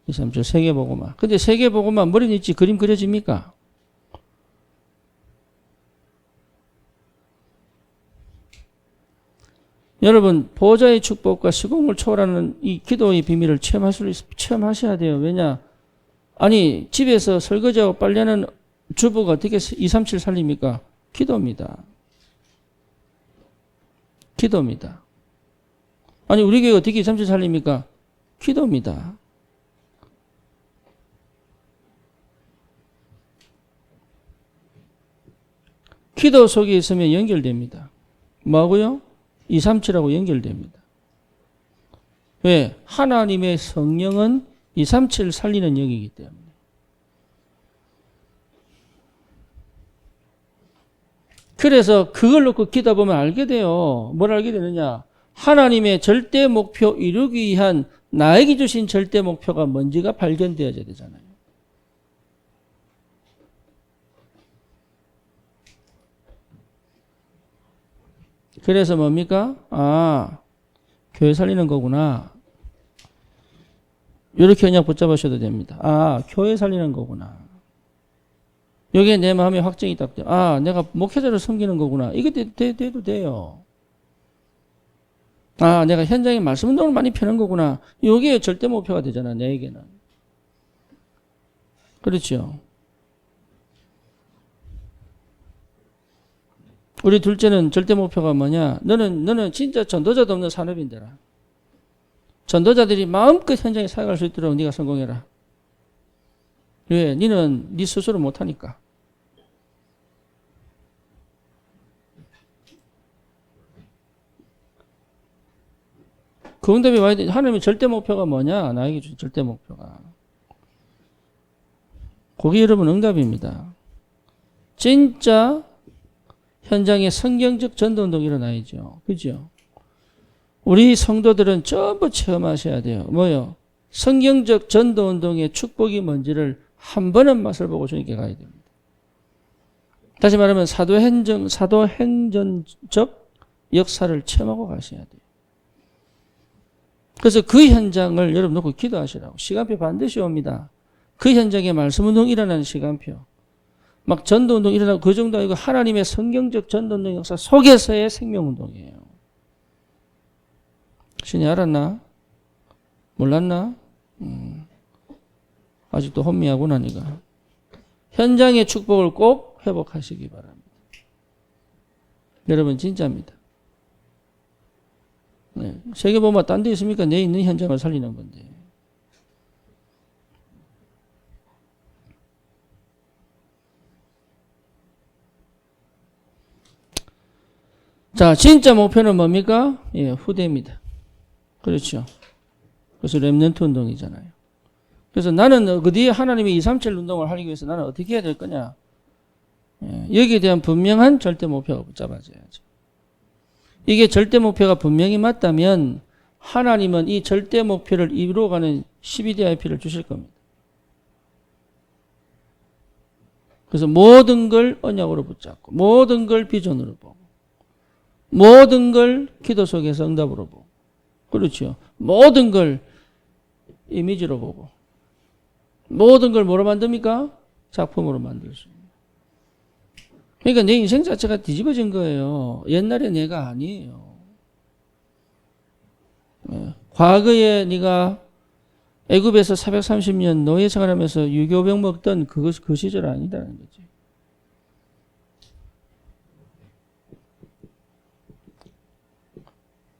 237 세계복음화. 근데 세계복음화 머리는 있지 그림 그려집니까? 여러분 보호자의 축복과 시공을 초월하는 이 기도의 비밀을 체험하셔야 돼요. 왜냐? 아니 집에서 설거지하고 빨래하는 주부가 어떻게 237 살립니까? 기도입니다. 기도입니다. 아니 우리 교회 어떻게 237 살립니까? 기도입니다. 기도 속에 있으면 연결됩니다. 뭐하고요? 237하고 연결됩니다. 왜? 하나님의 성령은 237 살리는 영이기 때문에. 그래서 그걸 놓고 기도해 보면 알게 돼요. 뭘 알게 되느냐? 하나님의 절대 목표 이루기 위한 나에게 주신 절대 목표가 뭔지가 발견되어야 되잖아요. 그래서 뭡니까? 아, 교회 살리는 거구나. 이렇게 그냥 붙잡으셔도 됩니다. 아, 교회 살리는 거구나. 여기에 내 마음에 확정이 딱 돼요. 아, 내가 목회자를 섬기는 거구나. 이게 돼도 돼요. 아, 내가 현장에 말씀 운동을 많이 펴는 거구나. 이게 절대 목표가 되잖아, 내에게는. 그렇죠. 우리 둘째는 절대 목표가 뭐냐? 너는 진짜 전도자도 없는 산업인데라. 전도자들이 마음껏 현장에 사역할 수 있도록 네가 성공해라. 왜? 너는 네 스스로 못하니까. 그 응답이 와야 돼. 하나님의 절대 목표가 뭐냐? 나에게 주신 절대 목표가. 그게 여러분 응답입니다. 진짜 현장에 성경적 전도운동이 일어나야죠. 그죠? 우리 성도들은 전부 체험하셔야 돼요. 뭐요? 성경적 전도운동의 축복이 뭔지를 한 번은 맛을 보고 주님께 가야 됩니다. 다시 말하면 사도행전적 역사를 체험하고 가셔야 돼요. 그래서 그 현장을 여러분 놓고 기도하시라고. 시간표 반드시 옵니다. 그 현장에 말씀운동 일어나는 시간표. 막 전도운동 일어나고 그 정도 아니고 하나님의 성경적 전도운동 역사 속에서의 생명운동이에요. 신이 알았나? 몰랐나? 아직도 혼미하구나 니가. 현장의 축복을 꼭 회복하시기 바랍니다. 여러분 진짜입니다. 네. 세계복음화 딴 데 있습니까? 내 있는 현장을 살리는 건데. 자, 진짜 목표는 뭡니까? 예, 후대입니다. 그렇죠. 그래서 렘넌트 운동이잖아요. 그래서 나는 어디에 하나님의 237 운동을 하기 위해서 나는 어떻게 해야 될 거냐? 예, 여기에 대한 분명한 절대 목표가 붙잡아져야죠. 이게 절대 목표가 분명히 맞다면 하나님은 이 절대 목표를 이루어가는 12DIP를 주실 겁니다. 그래서 모든 걸 언약으로 붙잡고 모든 걸 비전으로 보고 모든 걸 기도 속에서 응답으로 보고 그렇죠. 모든 걸 이미지로 보고 모든 걸 뭐로 만듭니까? 작품으로 만들 수 있는. 그러니까 내 인생 자체가 뒤집어진 거예요. 옛날의 내가 아니에요. 과거에 네가 애굽에서 430년 노예 생활하면서 유교병 먹던 그 시절 아니다는 거지.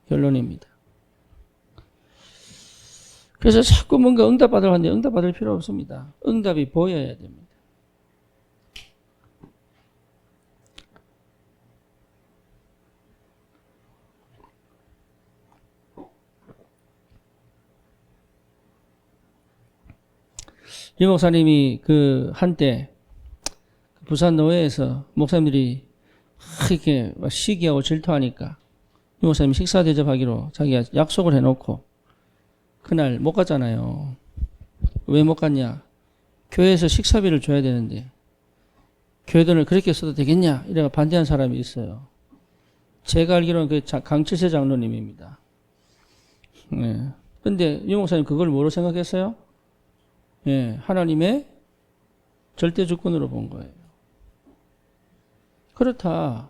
결론입니다. 그래서 자꾸 뭔가 응답받으려 하는데 응답받을 필요 없습니다. 응답이 보여야 됩니다. 이 목사님이 그 한때 부산 노회에서 목사님들이 이렇게 시기하고 질투하니까 이 목사님이 식사 대접하기로 자기가 약속을 해놓고 그날 못 갔잖아요. 왜 못 갔냐? 교회에서 식사비를 줘야 되는데 교회 돈을 그렇게 써도 되겠냐? 이래가 반대한 사람이 있어요. 제가 알기로는 그 강칠세 장로님입니다. 네. 근데 이 목사님 그걸 뭐로 생각했어요? 예, 하나님의 절대 주권으로 본 거예요. 그렇다.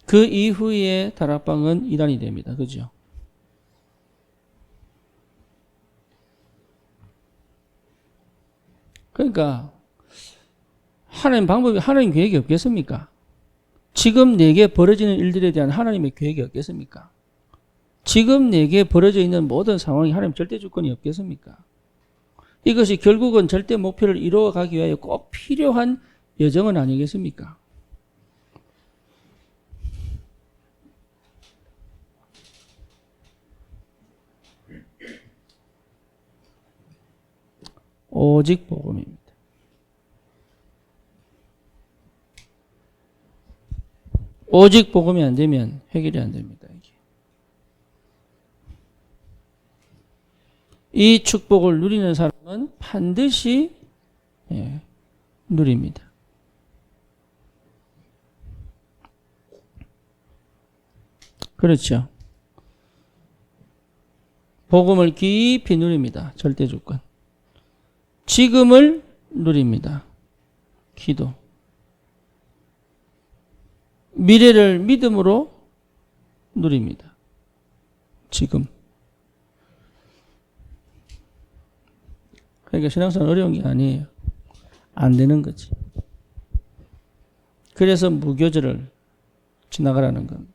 그 이후에 다락방은 이단이 됩니다. 그죠? 그러니까 하나님 계획이 없겠습니까? 지금 내게 벌어지는 일들에 대한 하나님의 계획이 없겠습니까? 지금 내게 벌어져 있는 모든 상황이 하나님 절대 주권이 없겠습니까? 이것이 결국은 절대 목표를 이루어가기 위하여 꼭 필요한 여정은 아니겠습니까? 오직 복음입니다. 오직 복음이 안 되면 해결이 안 됩니다. 이 축복을 누리는 사람은 반드시 누립니다. 그렇죠. 복음을 깊이 누립니다. 절대 주권. 지금을 누립니다. 기도. 미래를 믿음으로 누립니다. 지금. 그러니까 신앙생활 어려운 게 아니에요. 안 되는 거지. 그래서 무교절을 지나가라는 겁니다.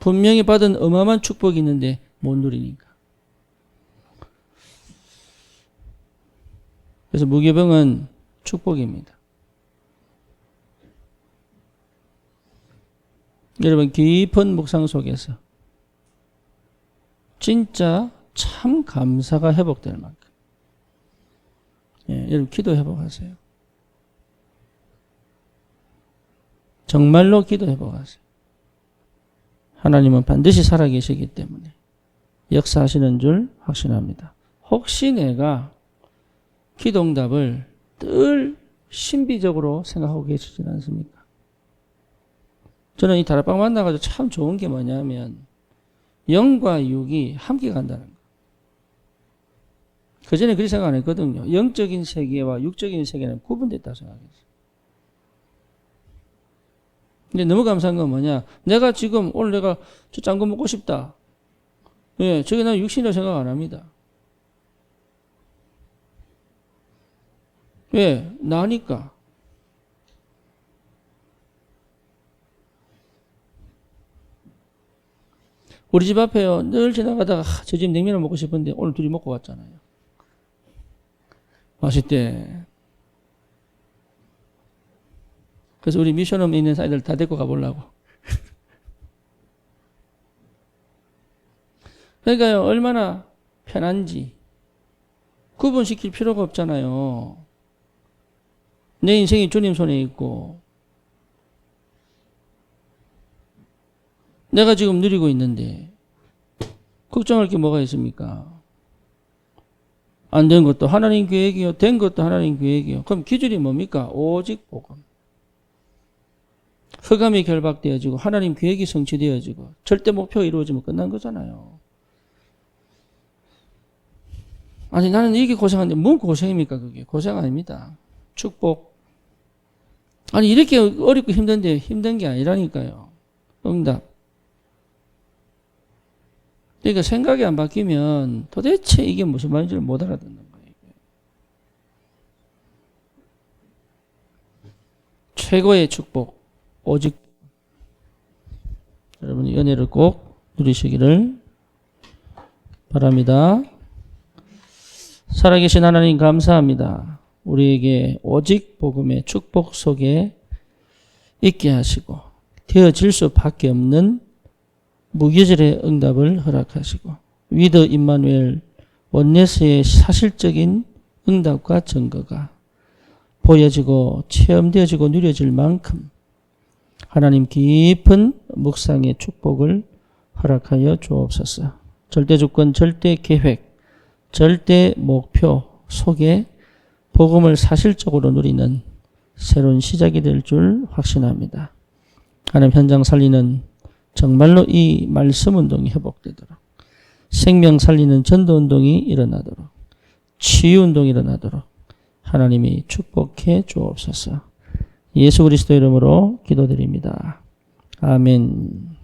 분명히 받은 어마어마한 축복이 있는데 못 누리니까. 그래서 무교병은 축복입니다. 여러분 깊은 묵상 속에서 진짜 참 감사가 회복될 만큼 여러분 기도 회복하세요. 정말로 기도 회복하세요. 하나님은 반드시 살아계시기 때문에 역사하시는 줄 확신합니다. 혹시 내가 기도응답을 늘 신비적으로 생각하고 계시진 않습니까? 저는 이 다락방 만나가지고 참 좋은 게 뭐냐면 영과 육이 함께 간다는 거. 그전에 그렇게 생각 안 했거든요. 영적인 세계와 육적인 세계는 구분됐다고 생각했어요. 근데 너무 감사한 건 뭐냐? 내가 지금 오늘 내가 저 짠 거 먹고 싶다. 예, 저게 난 육신이라고 생각 안 합니다. 왜? 나니까. 우리 집 앞에요. 늘 지나가다가 저 집 냉면을 먹고 싶은데 오늘 둘이 먹고 왔잖아요. 맛있대. 그래서 우리 미션홈에 있는 아이들 다 데리고 가보려고. 그러니까요, 얼마나 편한지 구분시킬 필요가 없잖아요. 내 인생이 주님 손에 있고 내가 지금 누리고 있는데 걱정할 게 뭐가 있습니까? 안 된 것도 하나님 계획이요, 된 것도 하나님 계획이요. 그럼 기준이 뭡니까? 오직 복음. 흑암이 결박되어지고 하나님 계획이 성취되어지고 절대 목표가 이루어지면 끝난 거잖아요. 아니 나는 이게 고생하는데 뭔 고생입니까 그게. 고생 아닙니다. 축복. 아니 이렇게 어렵고 힘든데 힘든 게 아니라니까요. 응답. 그러니까 생각이 안 바뀌면 도대체 이게 무슨 말인지를 못 알아듣는 거예요. 최고의 축복. 오직 여러분 연애를 꼭 누리시기를 바랍니다. 살아계신 하나님 감사합니다. 우리에게 오직 복음의 축복 속에 있게 하시고 되어질 수밖에 없는 무기질의 응답을 허락하시고 위드 임마누엘 원네스의 사실적인 응답과 증거가 보여지고 체험되어지고 누려질 만큼 하나님 깊은 묵상의 축복을 허락하여 주옵소서. 절대 주권, 절대 계획, 절대 목표 속에 복음을 사실적으로 누리는 새로운 시작이 될 줄 확신합니다. 하나님 현장 살리는 정말로 이 말씀 운동이 회복되도록 생명 살리는 전도 운동이 일어나도록 치유 운동이 일어나도록 하나님이 축복해 주옵소서. 예수 그리스도 이름으로 기도드립니다. 아멘.